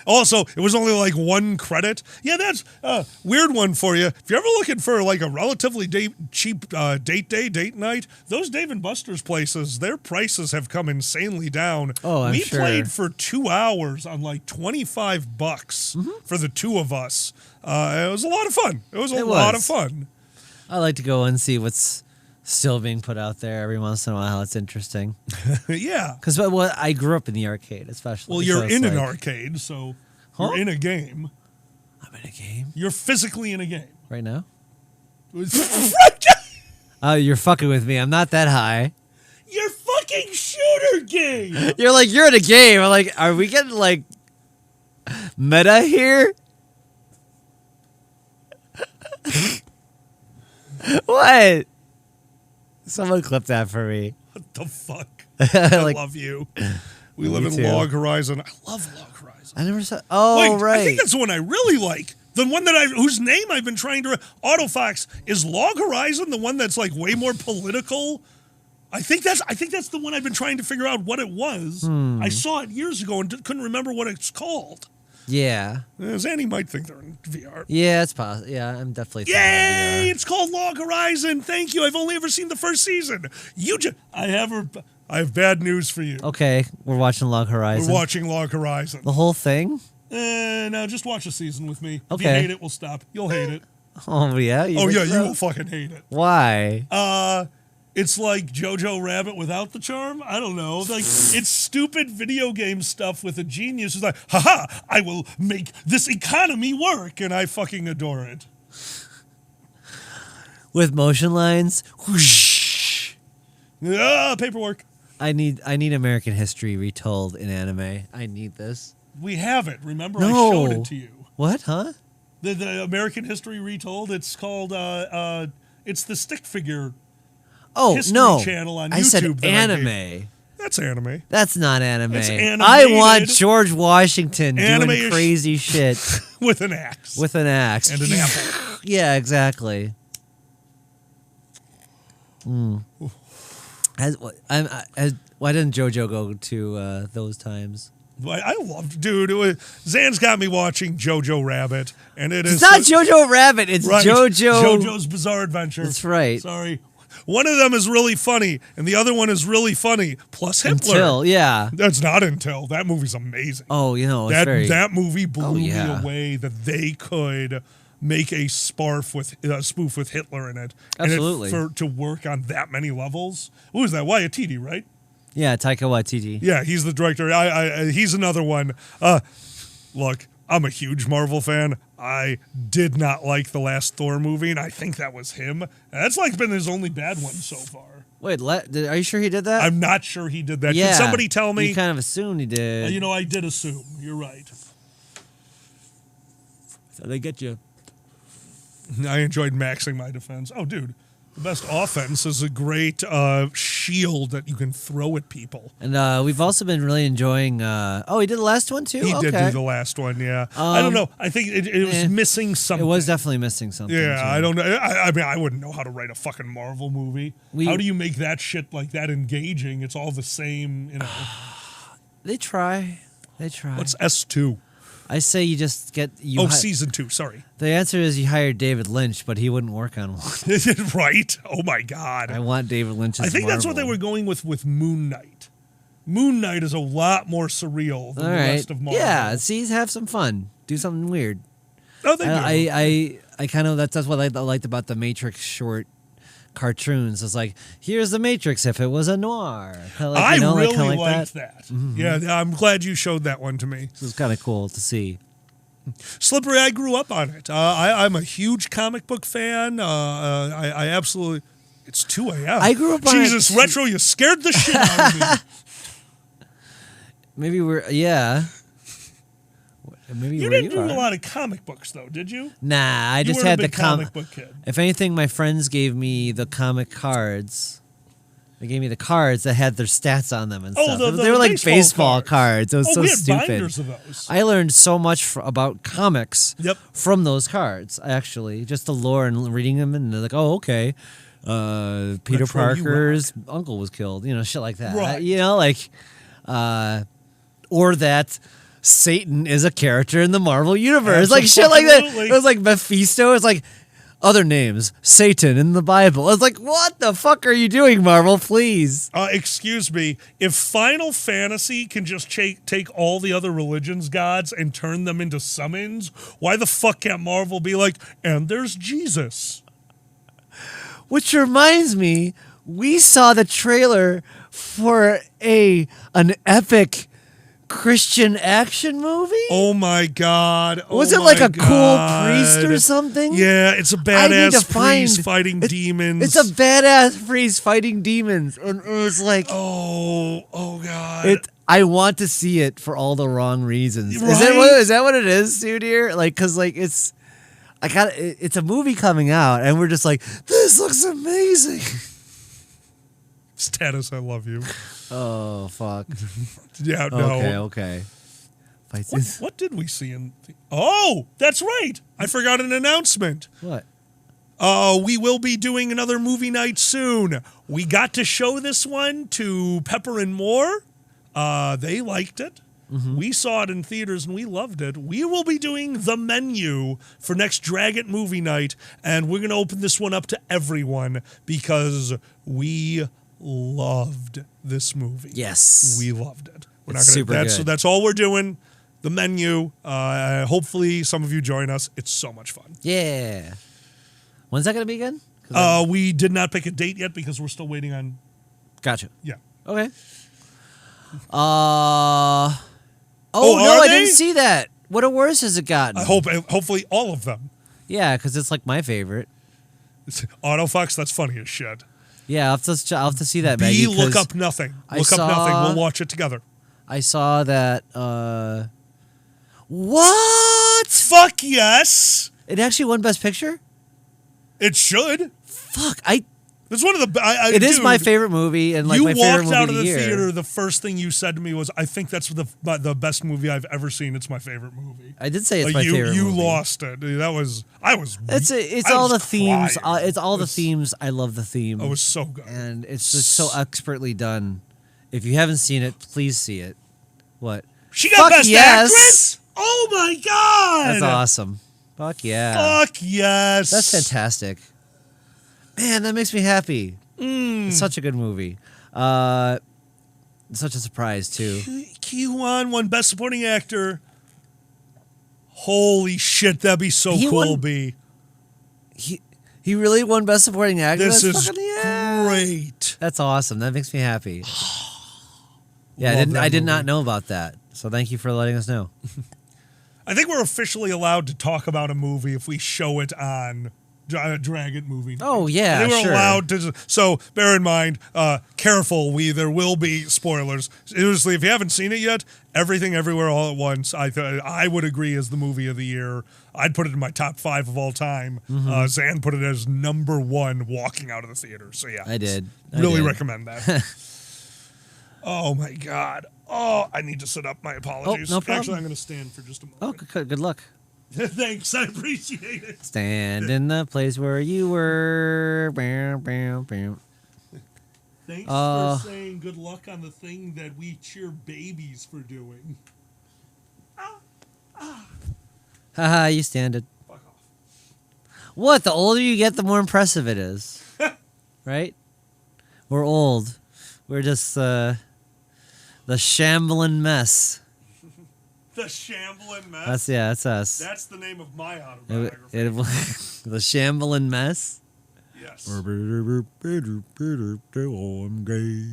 Also, it was only like 1 credit. Yeah, that's a weird one for you. If you're ever looking for like a relatively cheap date night, those Dave & Buster's places, their prices have come insanely down. Oh, I'm sure. We played for 2 hours on like $25 for the two of us. It was a lot of fun. It was a lot of fun. I like to go and see what's still being put out there every once in a while. It's interesting. Yeah. Because I grew up in the arcade, especially. Well, you're in an arcade, so you're in a game. I'm in a game? You're physically in a game. Right now? Oh, you're fucking with me. I'm not that high. Your fucking shooter game! You're like, you're in a game. I'm like, are we getting like meta here? What? Someone clip that for me. What the fuck? I love you. We live in too. Log Horizon. I love Log Horizon. I never saw. Oh, Wait, right. I think that's the one I really like. The one that whose name I've been trying to. Autofox, is Log Horizon the one that's like way more political? I think that's the one I've been trying to figure out what it was. I saw it years ago and couldn't remember what it's called. Yeah. Zanny might think they're in VR. Yeah, it's possible. Yeah, I'm definitely. Yay! It's called Log Horizon. Thank you. I've only ever seen the first season. I have bad news for you. Okay, we're watching Log Horizon. We're watching Log Horizon. The whole thing? No, just watch a season with me. Okay. If you hate it, we'll stop. You'll hate it. Oh yeah. You will fucking hate it. Why? It's like Jojo Rabbit without the charm. I don't know. Like it's stupid video game stuff with a genius who's like, haha, I will make this economy work, and I fucking adore it. With motion lines. Whoosh. Paperwork. I need American history retold in anime. I need this. We have it. Remember, No. I showed it to you. What? Huh? The American history retold. It's called. It's the stick figure. Oh History no! channel on I said YouTube that I anime. That's anime. That's not anime. It's I animated. want George Washington doing Anime-ish. crazy shit With an axe. with an axe And an apple. Yeah, exactly. Why didn't JoJo go to those times? I loved, dude. Zan's got me watching Jojo Rabbit, and It's not Jojo Rabbit. It's right, JoJo's Bizarre Adventure. That's right. Sorry. One of them is really funny, and the other one is really funny. Plus Hitler. Until, yeah. That's not Until. That movie's amazing. Oh, it's that movie blew me yeah. away that they could make a spoof with Hitler in it. Absolutely. And to work on that many levels. Who was that? Waititi, right? Yeah, Taika Waititi. Yeah, he's the director. He's another one. Look, I'm a huge Marvel fan. I did not like the last Thor movie, and I think that was him. That's like been his only bad one so far. Wait, are you sure he did that? I'm not sure he did that. Yeah, Can somebody tell me? You kind of assumed he did. I did assume. You're right. So they get you. I enjoyed maxing my defense. Oh, dude. The best offense is a great shield that you can throw at people. And we've also been really enjoying... he did the last one too? He did do the last one, yeah. I don't know. I think it was missing something. It was definitely missing something. Yeah, too. I don't know. I mean, I wouldn't know how to write a fucking Marvel movie. How do you make that shit like that engaging? It's all the same, They try. What's S2? I say you just get... season 2, sorry. The answer is you hired David Lynch, but he wouldn't work on one. Right? Oh, my God. I want David Lynch's I think that's Marvel. what they were going with Moon Knight. Moon Knight is a lot more surreal than the rest of Marvel. Yeah, have some fun. Do something weird. Oh, they do. I I kind of that's what I liked about the Matrix short cartoons. It's like, here's the Matrix if it was a noir. Like, I really like liked that. Mm-hmm. Yeah, I'm glad you showed that one to me. It was kind of cool to see. Slippery, I grew up on it. I'm a huge comic book fan. I absolutely. It's 2 a.m. I grew up on Jesus, it. Retro, you scared the shit out of me. Maybe Maybe You didn't do a lot of comic books, though, did you? Nah, I You just weren't had a the big comic book kid. If anything, my friends gave me the comic cards. They gave me the cards that had their stats on them and stuff. They were like baseball cards. It was so we had stupid. binders of those. I learned so much about comics from those cards, actually. Just the lore and reading them, and they're like, oh, okay. Peter Parker's uncle was killed. Shit like that. Right. Or that Satan is a character in the Marvel Universe. Absolutely. Like shit like that. It was like Mephisto. It's like other names. Satan in the Bible. I was like, what the fuck are you doing, Marvel? Please. Excuse me. If Final Fantasy can just take all the other religions' gods and turn them into summons, why the fuck can't Marvel be like, and there's Jesus? Which reminds me, we saw the trailer for an epic Christian action movie? Oh my God. Was it like a cool priest or something? Yeah, it's a badass priest fighting demons. It's a badass priest fighting demons. And it was like... Oh God. I want to see it for all the wrong reasons. Right? Is that what it is, dude, here? Like, because like it's a movie coming out, and we're just like, this looks amazing. Status, I love you. Oh, fuck. Yeah, no. Okay. What did we see in... Oh, that's right. I forgot an announcement. What? We will be doing another movie night soon. We got to show this one to Pepper and More. They liked it. Mm-hmm. We saw it in theaters and we loved it. We will be doing The Menu for next Drag It movie night, and we're going to open this one up to everyone because we loved this movie. Yes. We loved it. We're It's not super gonna, good. So that's all we're doing. The Menu. Hopefully some of you join us. It's so much fun. Yeah. When's that going to be again? We did not pick a date yet because we're still waiting on... Gotcha. Yeah. Okay. I didn't see that. What a worse has it gotten? Hopefully all of them. Yeah, because it's like my favorite. Autofucks, that's funny as shit. Yeah, I'll have to see that, Maggie. Look up nothing. Look up nothing. We'll watch it together. I saw that. What? Fuck yes. It actually won Best Picture? It should. Fuck, It's one of the. It is my favorite movie, and like you my favorite walked movie out of the year. theater. The first thing you said to me was, "I think that's the best movie I've ever seen. It's my favorite movie." I did say it's my favorite You movie. lost it. I was. It's I all was the themes. crying. It's all the themes. I love the theme. It was so good, and it's just so expertly done. If you haven't seen it, please see it. What? She got Fuck Best yes. Actress. Oh my god, that's awesome. Fuck yeah. Fuck yes. That's fantastic. Man, that makes me happy. It's such a good movie. Such a surprise too. Ki-Hwan won Best Supporting Actor. Holy shit, that'd be so cool, B. He really won Best Supporting Actor? This That's is great. That's awesome. That makes me happy. Yeah, I did not know about that. So thank you for letting us know. I think we're officially allowed to talk about a movie if we show it on Drag It movie. Oh yeah, I think we're sure. allowed to. So bear in mind, careful. There will be spoilers. Seriously, if you haven't seen it yet, Everything Everywhere All at Once, I would agree is the movie of the year. I'd put it in my top 5 of all time. Mm-hmm. Zan put it as number 1 walking out of the theater. So yeah, I did. Really recommend that. Oh my god. Oh, I need to sit up. My apologies. Oh, no problem. Actually, I'm going to stand for just a moment. Oh, good luck. Thanks, I appreciate it. Stand in the place where you were. Bam, bam, bam. Thanks for saying good luck on the thing that we cheer babies for doing. Haha, you stand it. Fuck off. What? The older you get, the more impressive it is. Right? We're old. We're just the shambling mess. The Shambling Mess. That's us. That's the name of my autobiography. The Shambling Mess. Yes. I'm gay.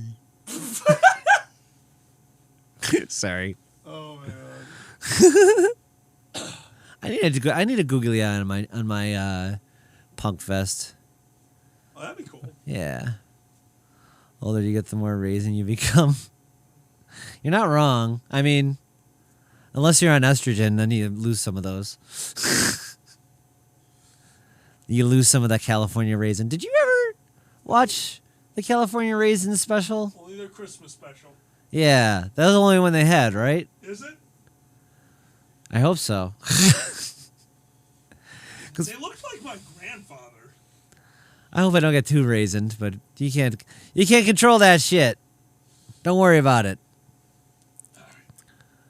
Sorry. Oh man. I need a googly eye on my punk vest. Oh, that'd be cool. Yeah. Older you get, the more raisin you become. You're not wrong. I mean, unless you're on estrogen, then you lose some of those. You lose some of that California raisin. Did you ever watch the California raisin special? Only their Christmas special. Yeah, that was the only one they had, right? Is it? I hope so. They looked like my grandfather. I hope I don't get too raisined, but you can't control that shit. Don't worry about it.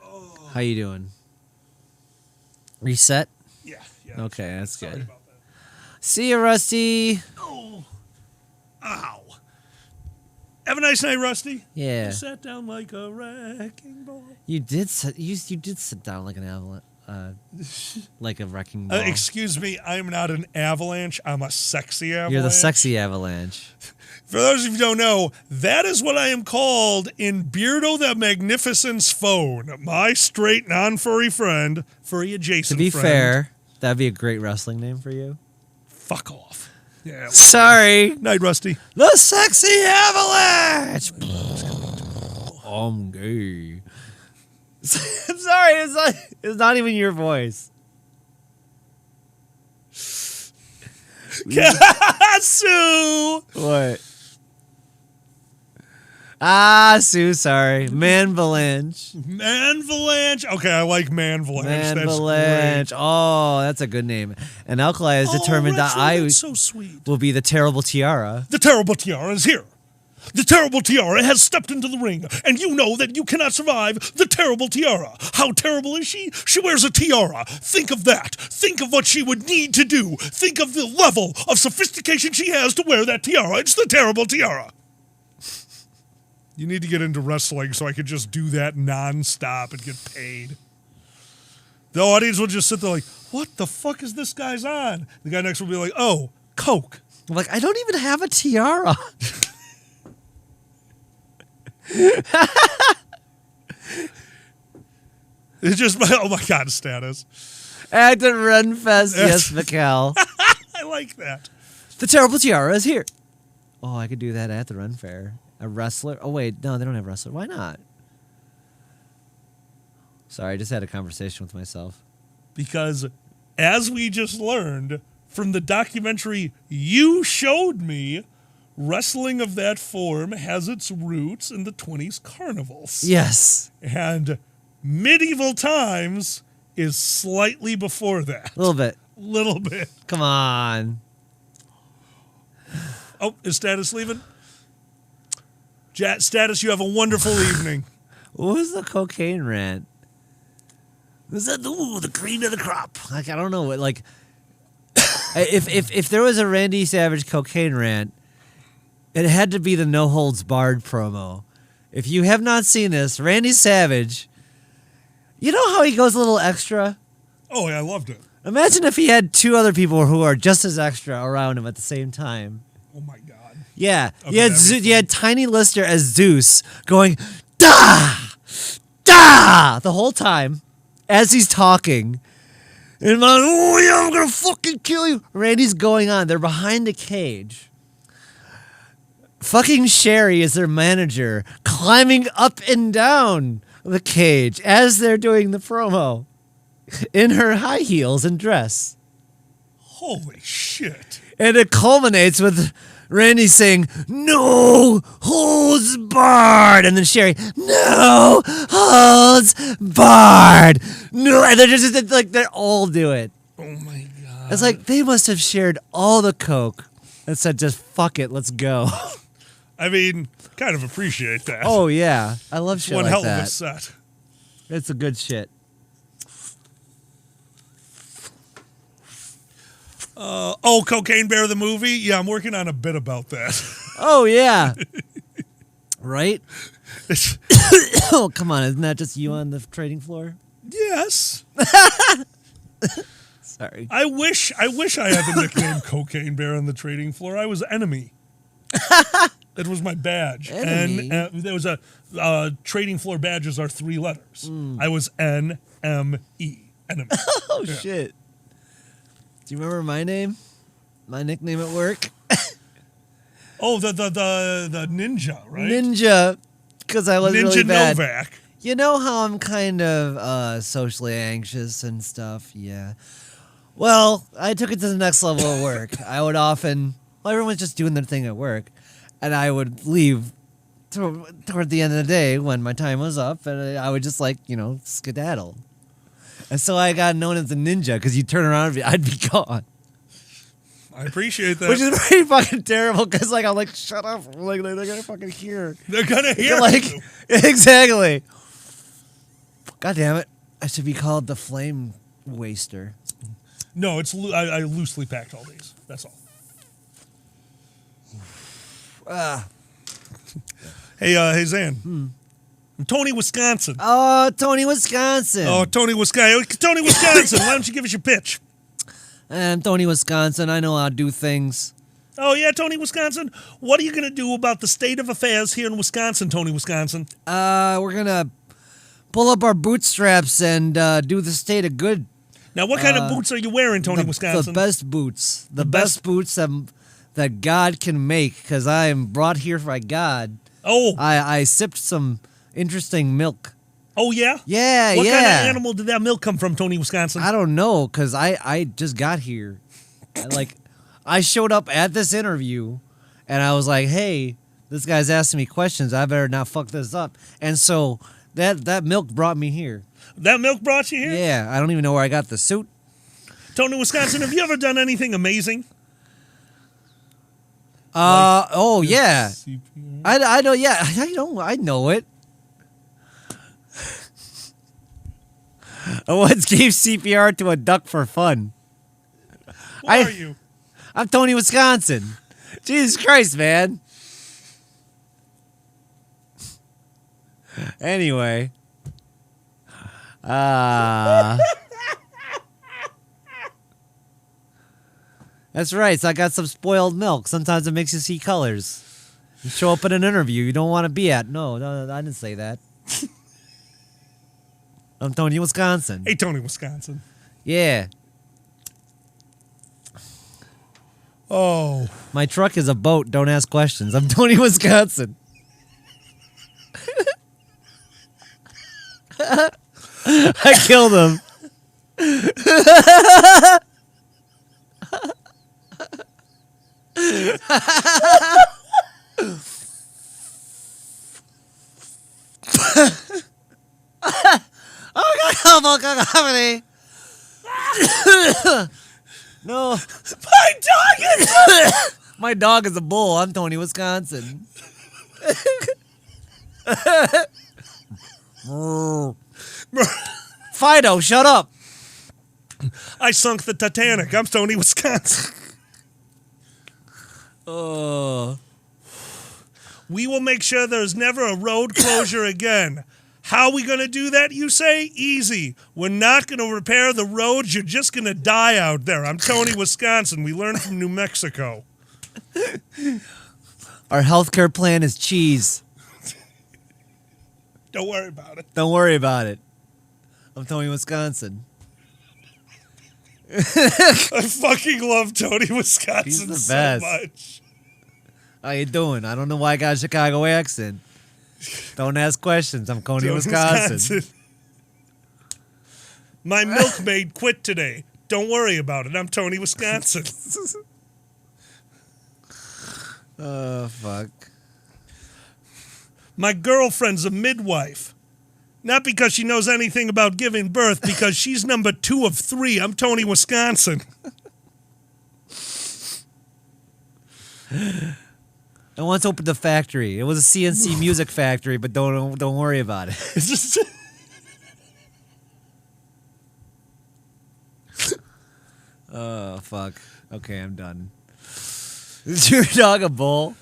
Oh. How you doing? Reset? Yeah. Okay, that's Sorry good. about that. See you, Rusty. Oh. Ow. Have a nice night, Rusty. Yeah. You sat down like a wrecking ball. You did sit down like an avalanche, like a wrecking ball. Excuse me, I'm not an avalanche. I'm a sexy avalanche. You're the sexy avalanche. For those of you who don't know, that is what I am called in Beardo the Magnificent's phone. My straight, non-furry friend, furry adjacent To be friend. fair, that'd be a great wrestling name for you. Fuck off. Yeah. Sorry. Night, Rusty. The sexy avalanche. I'm gay. I'm sorry. It's not even your voice. Sue. What? Sue, sorry. Manvalanche. Manvalanche. Okay, I like Manvalanche. That's Manvalanche. Oh, that's a good name. And Alkali has determined that I that's so sweet. will be the terrible tiara. The terrible tiara is here. The terrible tiara has stepped into the ring, and you know that you cannot survive the terrible tiara. How terrible is she? She wears a tiara. Think of that. Think of what she would need to do. Think of the level of sophistication she has to wear that tiara. It's the terrible tiara. You need to get into wrestling so I could just do that nonstop and get paid. The audience will just sit there like, what the fuck is this guy's on? The guy next will be like, oh, Coke. I'm like, I don't even have a tiara. It's just my, oh my God, status. At the Renfest, yes, Mikkel. I like that. The terrible tiara is here. Oh, I could do that at the Ren Fair. A wrestler? Oh, wait. No, they don't have wrestler. Why not? Sorry, I just had a conversation with myself. Because as we just learned from the documentary you showed me, wrestling of that form has its roots in the 20s carnivals. Yes. And medieval times is slightly before that. A little bit. Little bit. Come on. Oh, is Status leaving? Status, you have a wonderful evening. What was the cocaine rant? Was that the cream of the crop? Like, I don't know what, like, if there was a Randy Savage cocaine rant, it had to be the No Holds Barred promo. If you have not seen this, Randy Savage, you know how he goes a little extra? Oh, yeah, I loved it. Imagine if he had two other people who are just as extra around him at the same time. Oh, my God. Yeah, Okay, you had Tiny Lister as Zeus going, da, da, the whole time as he's talking. And like, oh yeah, I'm gonna fucking kill you. Randy's going on. They're behind the cage. Fucking Sherry is their manager, climbing up and down the cage as they're doing the promo in her high heels and dress. Holy shit. And it culminates with Randy saying, "No holds barred," and then Sherry, "No holds barred." No, and they're just like they all do it. Oh my God. It's like they must have shared all the coke and said, "Just fuck it, let's go." I mean, kind of appreciate that. Oh yeah, I love shit one like hell that. of a set. It's a good shit. Cocaine Bear the movie? Yeah, I'm working on a bit about that. Oh yeah, right. Oh come on, isn't that just you on the trading floor? Yes. Sorry. I wish I had the nickname Cocaine Bear on the trading floor. I was enemy. It was my badge. Enemy? And there was a trading floor badges are 3 letters. I was NME. Enemy. Oh, shit. Do you remember my name? My nickname at work? Oh, the ninja, right? Ninja. Because I was Ninja really bad. Novak. You know how I'm kind of socially anxious and stuff? Yeah. Well, I took it to the next level at work. I would often, everyone's just doing their thing at work, and I would leave toward the end of the day when my time was up, and I would just skedaddle. And so I got known as the ninja because you turn around and I'd be gone. I appreciate that. Which is pretty fucking terrible because I'm like, shut up. Like, they're going to fucking hear. They're going to hear you. Exactly. God damn it. I should be called the Flame Waster. No, it's I loosely packed all these. That's all. Hey, Zan. I'm Tony, Wisconsin. Oh, Tony, Wisconsin. Tony, Wisconsin. Why don't you give us your pitch? I'm Tony, Wisconsin. I know how to do things. Oh, yeah, Tony, Wisconsin. What are you going to do about the state of affairs here in Wisconsin, Tony, Wisconsin? We're going to pull up our bootstraps and do the state of good. Now, what kind of boots are you wearing, Tony, Wisconsin? The best boots. The best boots that God can make, because I am brought here by God. Oh. I sipped some interesting milk. Oh, yeah? Yeah, What kind of animal did that milk come from, Tony, Wisconsin? I don't know, because I just got here. I showed up at this interview, and I was like, hey, this guy's asking me questions. I better not fuck this up. And so that milk brought me here. That milk brought you here? Yeah, I don't even know where I got the suit. Tony, Wisconsin, have you ever done anything amazing? Yeah. I know, yeah. I know it. I once gave CPR to a duck for fun. Who are you? I'm Tony, Wisconsin. Jesus Christ, man. Anyway. That's right. So I got some spoiled milk. Sometimes it makes you see colors. You show up at an interview you don't want to be at. No, I didn't say that. I'm Tony, Wisconsin. Hey, Tony, Wisconsin. Yeah. Oh. My truck is a boat. Don't ask questions. I'm Tony, Wisconsin. I killed him. Comedy. No. My dog is a bull. I'm Tony, Wisconsin. Fido, shut up. I sunk the Titanic. I'm Tony, Wisconsin. We will make sure there's never a road closure again. How are we going to do that, you say? Easy. We're not going to repair the roads. You're just going to die out there. I'm Tony, Wisconsin. We learned from New Mexico. Our healthcare plan is cheese. Don't worry about it. Don't worry about it. I'm Tony, Wisconsin. I fucking love Tony, Wisconsin He's the so best. much. How you doing? I don't know why I got a Chicago accent. Don't ask questions. I'm Tony, Wisconsin. My milkmaid quit today. Don't worry about it. I'm Tony, Wisconsin. Oh, fuck. My girlfriend's a midwife. Not because she knows anything about giving birth, because she's number 2 of 3. I'm Tony, Wisconsin. I once opened a factory. It was a CNC music factory, but don't worry about it. It's just... Oh, fuck. Okay, I'm done. Is your dog a bull?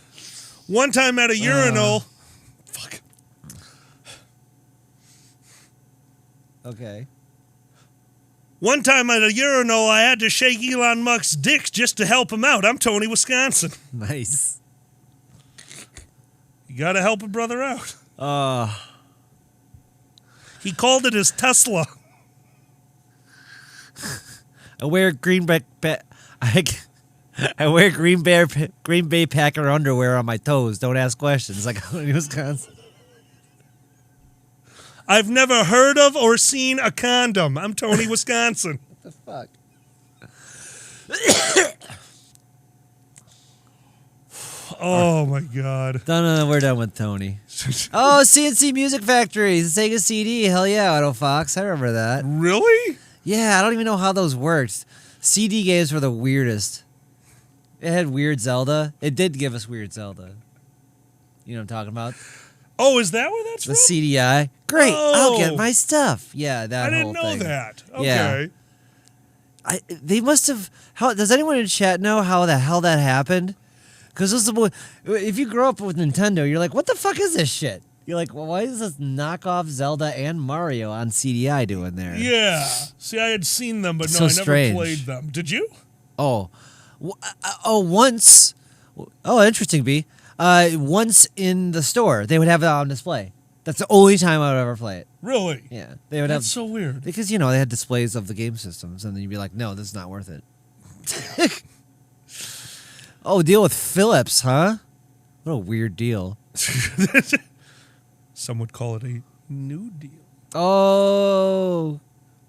One time at a urinal... Fuck. Okay. One time at a urinal, I had to shake Elon Musk's dick just to help him out. I'm Tony, Wisconsin. Nice. You got to help a brother out. He called it his Tesla. I wear Green Bay Packer underwear on my toes. Don't ask questions. Like in Wisconsin. I've never heard of or seen a condom. I'm Tony, Wisconsin. What the fuck? Oh my God. No, we're done with Tony. Oh, CNC Music Factory, the Sega CD. Hell yeah, Auto Fox. I remember that. Really? Yeah, I don't even know how those worked. CD games were the weirdest. It had Weird Zelda. It did give us Weird Zelda. You know what I'm talking about? Oh, is that where that's The from? CDI. Great, I'll Oh. get my stuff. Yeah, that I whole didn't know thing. that. Okay. Yeah. They must have. How does anyone in chat know how the hell that happened? Because if you grow up with Nintendo, you're like, what the fuck is this shit? You're like, well, why is this knockoff Zelda and Mario on CDI doing there? Yeah. See, I had seen them, but So no, I never strange. played them. Did you? Oh, once. Oh, interesting, B. Once in the store, they would have it on display. That's the only time I would ever play it. Really? Yeah, they would That's have so weird. because they had displays of the game systems, and then you'd be like, no, this is not worth it. Oh, deal with Philips, huh? What a weird deal. Some would call it a new deal. Oh,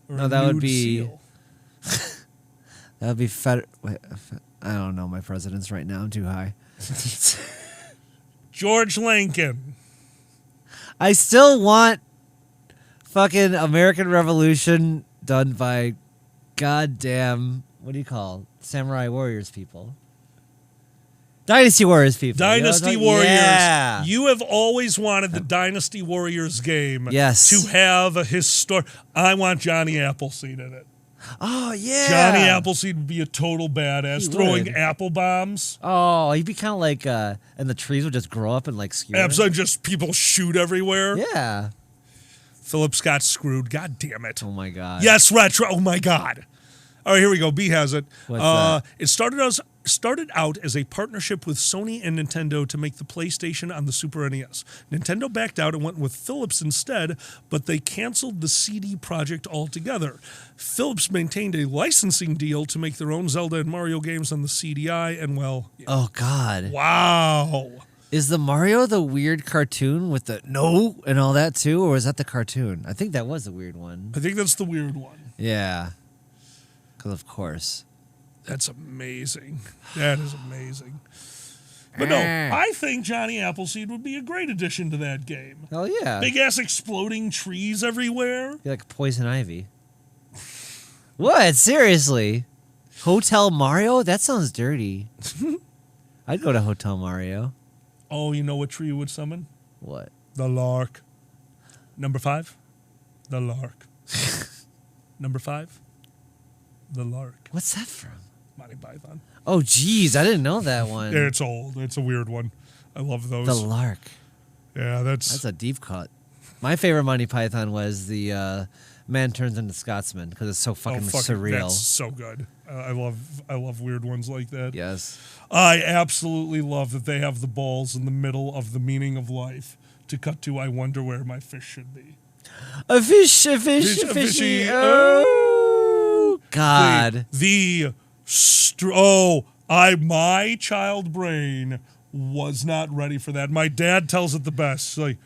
Or no, a that would nude be seal. that would be wait, I don't know my presidents right now. I'm too high. George Lincoln. I still want fucking American Revolution done by goddamn, what do you call Samurai Warriors people? Dynasty Warriors people. Dynasty You know what I'm Warriors. talking- Yeah. You have always wanted the Dynasty Warriors game Yes. to have a historic. I want Johnny Appleseed in it. Oh, yeah. Johnny Appleseed would be a total badass, He throwing would. apple bombs. Oh, he'd be kind of like, and the trees would just grow up and like skewer. Absolutely, just people shoot everywhere. Yeah. Phillips got screwed. God damn it. Oh, my God. Yes, retro. Oh my God. All right, here we go. B has it. What's that? It started out as a partnership with Sony and Nintendo to make the PlayStation on the Super NES. Nintendo backed out and went with Philips instead, but they canceled the CD project altogether. Philips maintained a licensing deal to make their own Zelda and Mario games on the CDI, and well, yeah. Oh, God. Wow. Is the Mario the weird cartoon with the no and all that too, or is that the cartoon? I think that was the weird one. I think that's the weird one. Yeah. Because of course. That's amazing. That is amazing. But no, I think Johnny Appleseed would be a great addition to that game. Hell yeah. Big ass exploding trees everywhere. You're like Poison Ivy. What? Seriously? Hotel Mario? That sounds dirty. I'd go to Hotel Mario. Oh, you know what tree you would summon? What? The lark. Number 5, the lark. Number 5, the lark. What's that from? Monty Python. Oh, geez. I didn't know that one. It's old. It's a weird one. I love those. The Lark. Yeah, That's a deep cut. My favorite Monty Python was the Man Turns into Scotsman because it's so fucking surreal. That's so good. I love weird ones like that. Yes. I absolutely love that they have the balls in the middle of the meaning of life to cut to I wonder where my fish should be. A fish, a fish, a fishy. Oh, God. My child brain was not ready for that. My dad tells it the best. Like,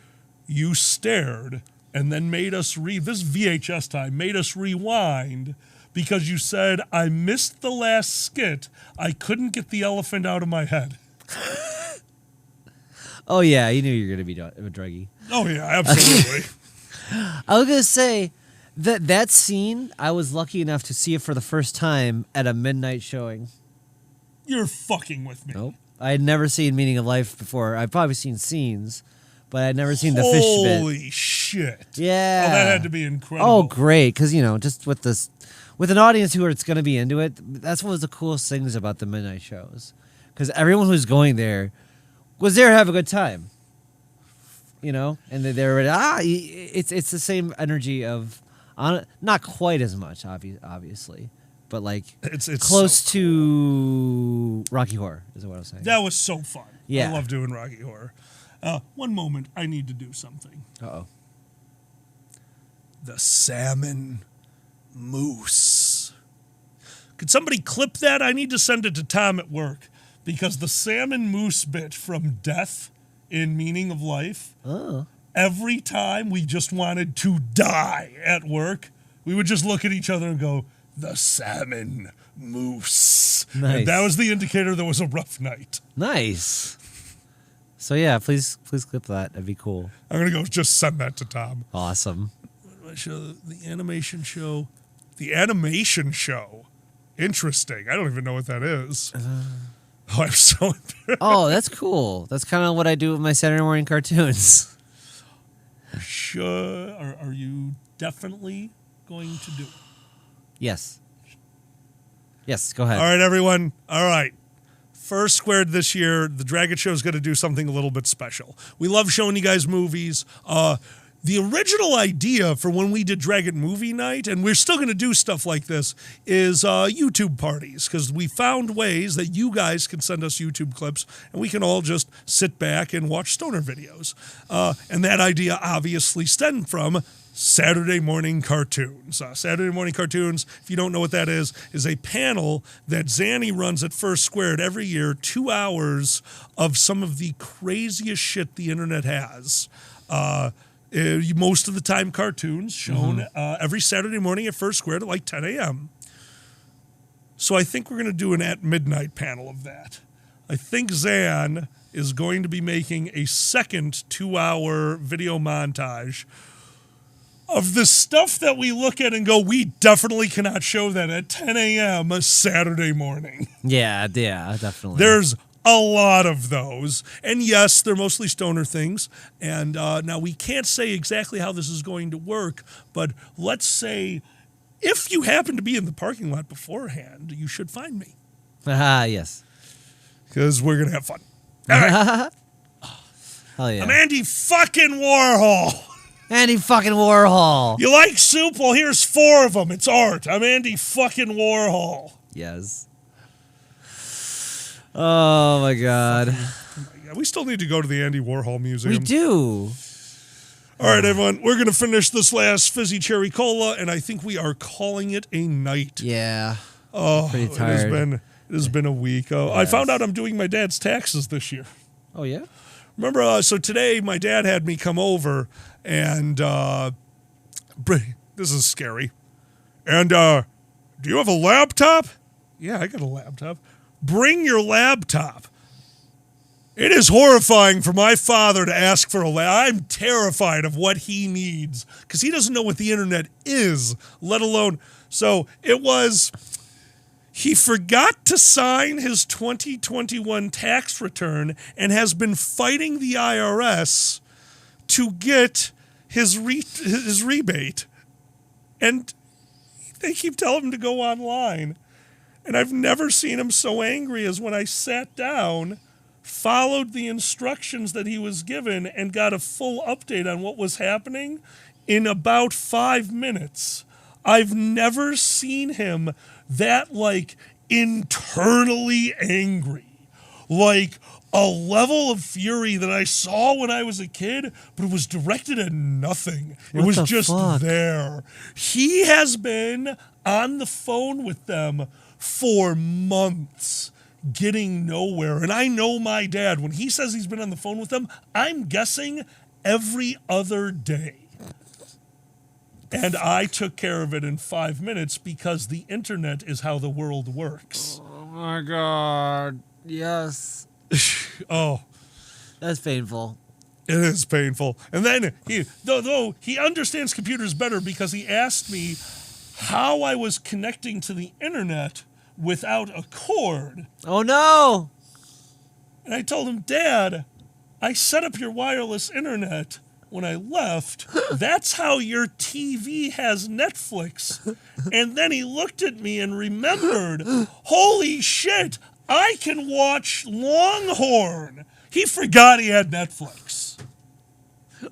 you stared and then made us this VHS time, made us rewind because you said, I missed the last skit. I couldn't get the elephant out of my head. Oh, yeah. You knew you were going to be a druggie. Oh, yeah, absolutely. I was going to say that scene, I was lucky enough to see it for the first time at a midnight showing. You're fucking with me. Nope. I had never seen Meaning of Life before. I'd probably seen scenes, but I'd never seen the fish bit. Holy shit. Yeah. Oh, that had to be incredible. Oh, great. Because, just with an audience who it's going to be into it, that's one of the coolest things about the midnight shows. Because everyone who's going there was there to have a good time. And they're it's the same energy of Not quite as much, obviously, but like It's close so to Rocky Horror is what I was saying. That was so fun. Yeah. I love doing Rocky Horror. One moment, I need to do something. Uh-oh. The salmon moose. Could somebody clip that? I need to send it to Tom at work because the salmon moose bit from Death in Meaning of Life. Oh. Every time we just wanted to die at work, we would just look at each other and go, the salmon moose. Nice. And that was the indicator there was a rough night. Nice. So yeah, please clip that. That'd be cool. I'm going to go just send that to Tom. Awesome. Show the animation show. The animation show. Interesting. I don't even know what that is. I'm so embarrassed. Oh, that's cool. That's kind of what I do with my Saturday morning cartoons. Sure. Are you definitely going to do it? Yes. Yes, go ahead. All right, everyone. All right. First Squared this year, the Dragon Show is going to do something a little bit special. We love showing you guys movies. The original idea for when we did Dragon Movie Night, and we're still going to do stuff like this, is YouTube parties, because we found ways that you guys can send us YouTube clips, and we can all just sit back and watch stoner videos. And that idea obviously stemmed from Saturday Morning Cartoons. Saturday Morning Cartoons, if you don't know what that is a panel that Zanny runs at First Squared every year, 2 hours of some of the craziest shit the internet has. Most of the time cartoons shown every Saturday morning at First Squared at like 10 a.m. So I think we're going to do an at midnight panel of that. I think Zan is going to be making a second 2-hour video montage of the stuff that we look at and go, we definitely cannot show that at 10 a.m. a Saturday morning. Yeah, definitely. There's a lot of those. And yes, they're mostly stoner things. And now we can't say exactly how this is going to work, but let's say if you happen to be in the parking lot beforehand, you should find me. Yes. Because we're going to have fun. All right. Hell yeah. I'm Andy fucking Warhol. Andy fucking Warhol. You like soup? Well, here's 4 of them. It's art. I'm Andy fucking Warhol. Yes. Oh my God. We still need to go to the Andy Warhol Museum. We do. All right, everyone. We're going to finish this last fizzy cherry cola, and I think we are calling it a night. Yeah. Oh, pretty tired. It has been a week. Oh, yes. I found out I'm doing my dad's taxes this year. Oh, yeah? Remember, so today my dad had me come over, and this is scary. And do you have a laptop? Yeah, I got a laptop. Bring your laptop. It is horrifying for my father to ask for a laptop. I'm terrified of what he needs because he doesn't know what the internet is, let alone. So it was, he forgot to sign his 2021 tax return and has been fighting the IRS to get his rebate. And they keep telling him to go online. And I've never seen him so angry as when I sat down, followed the instructions that he was given, and got a full update on what was happening in about 5 minutes. I've never seen him that, like, internally angry. Like, a level of fury that I saw when I was a kid, but it was directed at nothing. It was just there. He has been on the phone with them for months, getting nowhere. And I know my dad, when he says he's been on the phone with them, I'm guessing every other day. And I took care of it in 5 minutes because the internet is how the world works. Oh my God. Yes. Oh. That's painful. It is painful. And then though he understands computers better because he asked me how I was connecting to the internet without a cord. Oh no. And I told him, Dad, I set up your wireless internet when I left. That's how your TV has Netflix. And then he looked at me and remembered, holy shit, I can watch Longhorn. He forgot he had Netflix.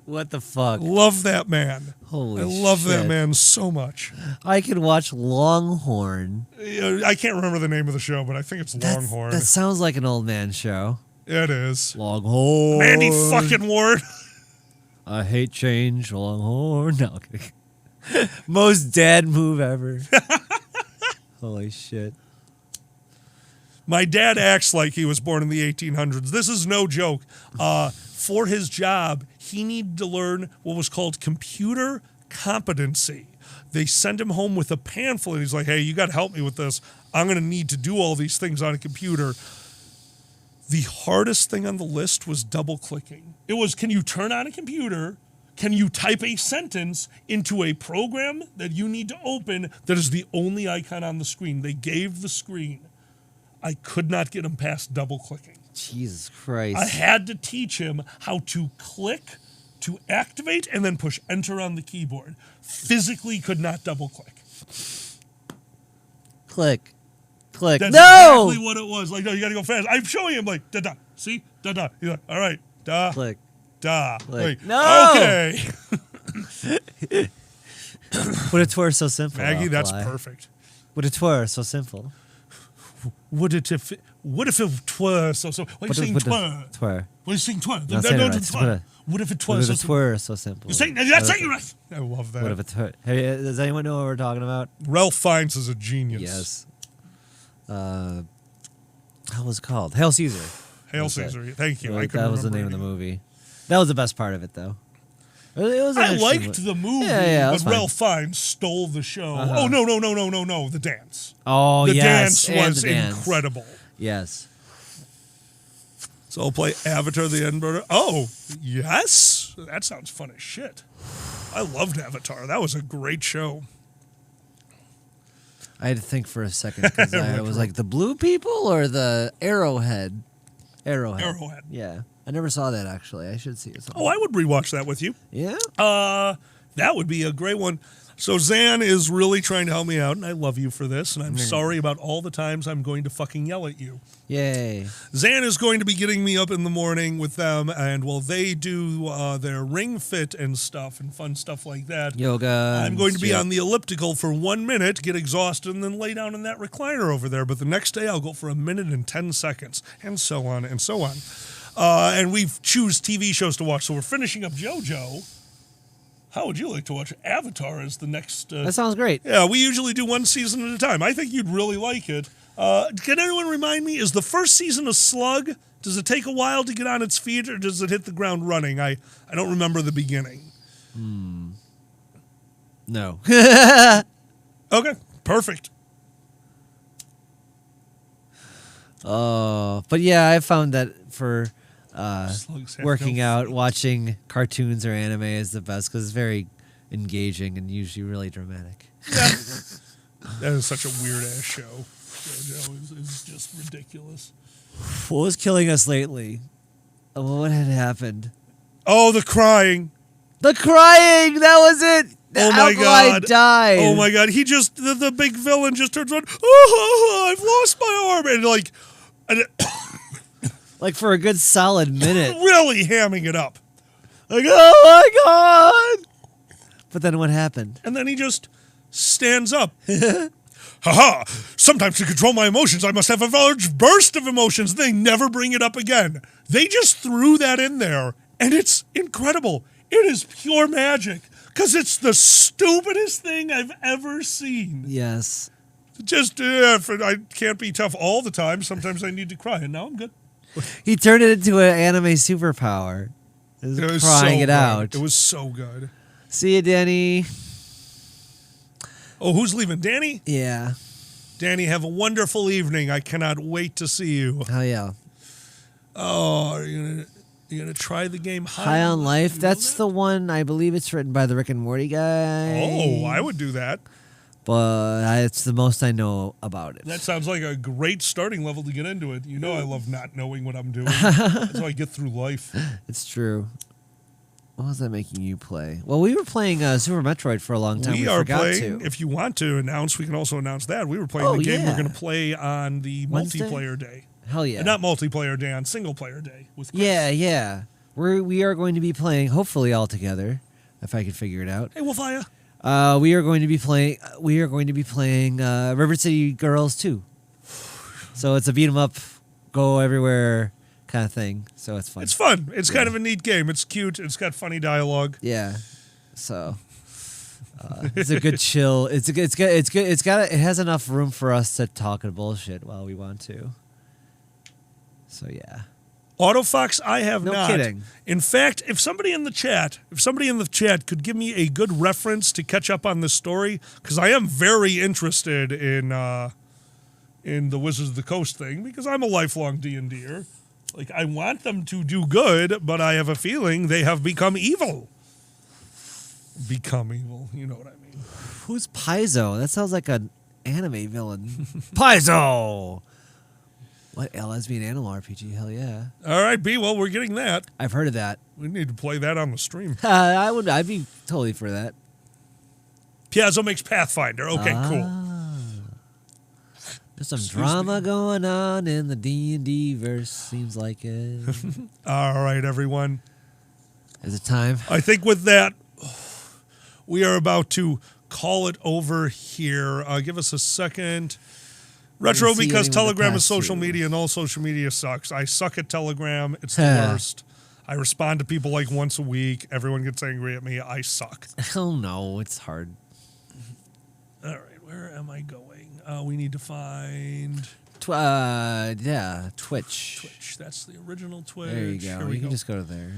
What the fuck? Love that man. Holy I love that shit. man so much. I could watch Longhorn. I can't remember the name of the show, but I think it's Longhorn. That sounds like an old man show. It is. Longhorn. Mandy fucking Ward. I hate change. Longhorn. No. Most dad move ever. Holy shit. My dad acts like he was born in the 1800s. This is no joke. For his job, he needed to learn what was called computer competency. They sent him home with a pamphlet. He's like, hey, you got to help me with this. I'm going to need to do all these things on a computer. The hardest thing on the list was double clicking. It was, can you turn on a computer? Can you type a sentence into a program that you need to open that is the only icon on the screen? They gave the screen. I could not get him past double clicking. Jesus Christ. I had to teach him how to click, to activate, and then push enter on the keyboard. Physically could not double click. Click. Click. That's no! exactly what it was. Like, no, you got to go fast. I'm showing him, like, da-da. See? Da-da. He's like, all right. Da. Click. Da. Click. Like, No! Okay. Would a twirl so simple? Maggie, that's Fly? perfect. Would a twirl so simple? What if it twere so? Why are you saying twere? Twirl. What are you saying twere? Not saying it right. Just What if it twere Would so? a twirl so simple? You're saying that's saying right. I love that. What if a twirl? Hey, does anyone know what we're talking about? Ralph Fiennes is a genius. Yes. How was it called? Hail Caesar. Hail Caesar. Thank you. That was the name of the movie. That was the best part of it, though. It was an I interesting liked the movie, Yeah, it was but fine. Ralph Fiennes stole the show. Uh-huh. Oh, no, the dance. Oh, the yes. dance and was the dance. incredible. Yes. So I'll play Avatar the Edinburgh. Oh, yes. That sounds fun as shit. I loved Avatar. That was a great show. I had to think for a second because I was like, the blue people or the Arrowhead? Arrowhead. Yeah. I never saw that, actually. I should see it. Oh, I would rewatch that with you. Yeah? That would be a great one. So Zan is really trying to help me out, and I love you for this, and I'm sorry about all the times I'm going to fucking yell at you. Yay. Zan is going to be getting me up in the morning with them, and while they do their ring fit and stuff and fun stuff like that, Yoga. I'm going to be on the elliptical for 1 minute, get exhausted, and then lay down in that recliner over there. But the next day I'll go for 1 minute and 10 seconds, and so on and so on. And we choose TV shows to watch, so we're finishing up JoJo. How would you like to watch Avatar as the next... that sounds great. Yeah, we usually do one season at a time. I think you'd really like it. Can anyone remind me, is the first season a slug? Does it take a while to get on its feet, or does it hit the ground running? I don't remember the beginning. No. Okay, perfect. But yeah, I found that for Slugs have working no out, feet. watching cartoons or anime is the best because it's very engaging and usually really dramatic. That is such a weird-ass show. JoJo is just ridiculous. What was killing us lately? What had happened? Oh, the crying. The crying! That was it! The Oh my Alkali God. died. Oh my God. He just, the big villain just turns around, oh, I've lost my arm. And like, Like for a good solid minute. really hamming it up. Like, oh my God! But then what happened? And then he just stands up. Ha! Sometimes to control my emotions, I must have a large burst of emotions. They never bring it up again. They just threw that in there, and it's incredible. It is pure magic, because it's the stupidest thing I've ever seen. Yes. Just, I can't be tough all the time. Sometimes I need to cry, and now I'm good. He turned it into an anime superpower. It was crying so it good. out. It was so good. See you, Danny. Oh, who's leaving? Danny? Yeah. Danny, have a wonderful evening. I cannot wait to see you. Oh, yeah. Oh, are you gonna try the game High on Life. That's the one, I believe it's written by the Rick and Morty guy. Oh, I would do that. But it's the most I know about it. That sounds like a great starting level to get into it. You know I love not knowing what I'm doing. That's how I get through life. It's true. What was that making you play? Well, we were playing Super Metroid for a long time. We are forgot playing, to. if you want to announce, we can also announce that. We were playing the game we're going to play on the Wednesday? multiplayer day. Hell yeah. Not multiplayer day, on single player day. With Chris. Yeah. we are going to be playing, hopefully all together, if I can figure it out. Hey, Wolfia. We are going to be playing. River City Girls 2. So it's a beat 'em up, go everywhere kind of thing. So it's fun. It's fun. It's kind of a neat game. It's cute. It's got funny dialogue. Yeah. So it's a good chill. It has enough room for us to talk and bullshit while we want to. So yeah. Autofox, I have No not. kidding. In fact, if somebody in the chat could give me a good reference to catch up on this story, because I am very interested in the Wizards of the Coast thing, because I'm a lifelong D&Der. Like, I want them to do good, but I have a feeling they have become evil. Become evil, you know what I mean. Who's Paizo? That sounds like an anime villain. Paizo. What, a lesbian animal RPG? Hell yeah. All right, B, well, we're getting that. I've heard of that. We need to play that on the stream. I'd be totally for that. Piazzo makes Pathfinder. Okay, cool. There's some drama going on in the D&D verse, seems like it. All right, everyone. Is it time? I think with that, we are about to call it over here. Give us a second. Retro, because Telegram is social media and all social media sucks. I suck at Telegram. It's the worst. I respond to people like once a week. Everyone gets angry at me. I suck. Oh, no. It's hard. All right. Where am I going? We need to find... Twitch. Twitch. That's the original Twitch. There you go. You can just go to there.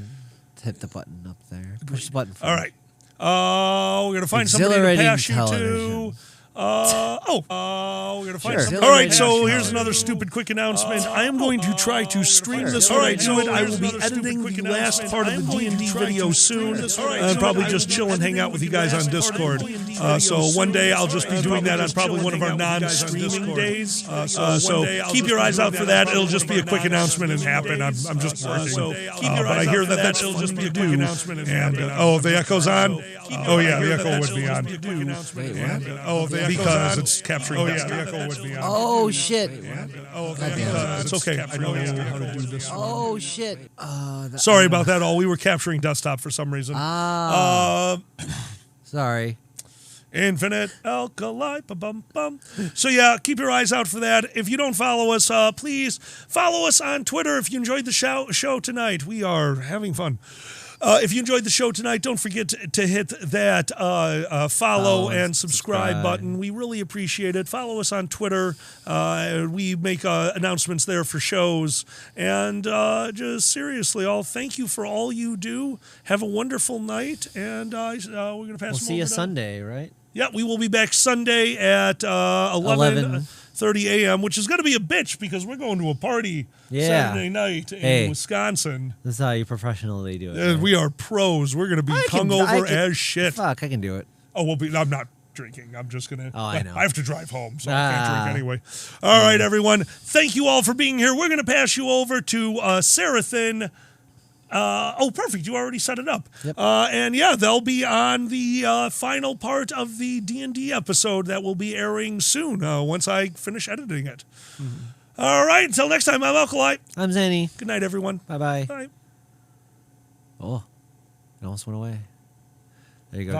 Hit the button up there. Push the button. All right. We're going to find somebody to pass you to. We're gonna find some. All right, so here's another stupid quick announcement. I am going to try to stream this. All right, do it. I will be editing the last part of the D&D video soon. Probably just chill and hang out with you guys on Discord. So one day I'll just be doing that on probably one of our non-streaming days. So keep your eyes out for that. It'll just be a quick announcement and happen. I'm just working. But I hear that that's will just be a quick announcement and the echo's on. Oh yeah, the echo would be on. Because it's capturing. Oh yeah, the echo would be on. Oh shit! It's okay. I know how to do this. Oh shit! Sorry about that. All we were capturing desktop for some reason. Sorry. Infinite alkali. Bum bum. So yeah, keep your eyes out for that. If you don't follow us, please follow us on Twitter. If you enjoyed the show tonight, we are having fun. If you enjoyed the show tonight, don't forget to hit that follow and subscribe button. We really appreciate it. Follow us on Twitter. We make announcements there for shows. And just seriously, thank you for all you do. Have a wonderful night. And we're going to pass We'll see you Sunday, right? Yeah, we will be back Sunday at 11:30 a.m., which is going to be a bitch because we're going to a party Saturday night in Wisconsin. This is how you professionally do it. Right? We are pros. We're going to be hungover as shit. Fuck, I can do it. Oh, I'm not drinking. I'm just going to. Oh, I know. I have to drive home, so I can't drink anyway. All right, everyone. Thank you all for being here. We're going to pass you over to Sarathin. Perfect. You already set it up. Yep. And yeah, they'll be on the final part of the D&D episode that will be airing soon once I finish editing it. Mm-hmm. All right. Until next time, I'm Alkali. I'm Zanny. Good night, everyone. Bye-bye. Bye. Oh, it almost went away. There you go.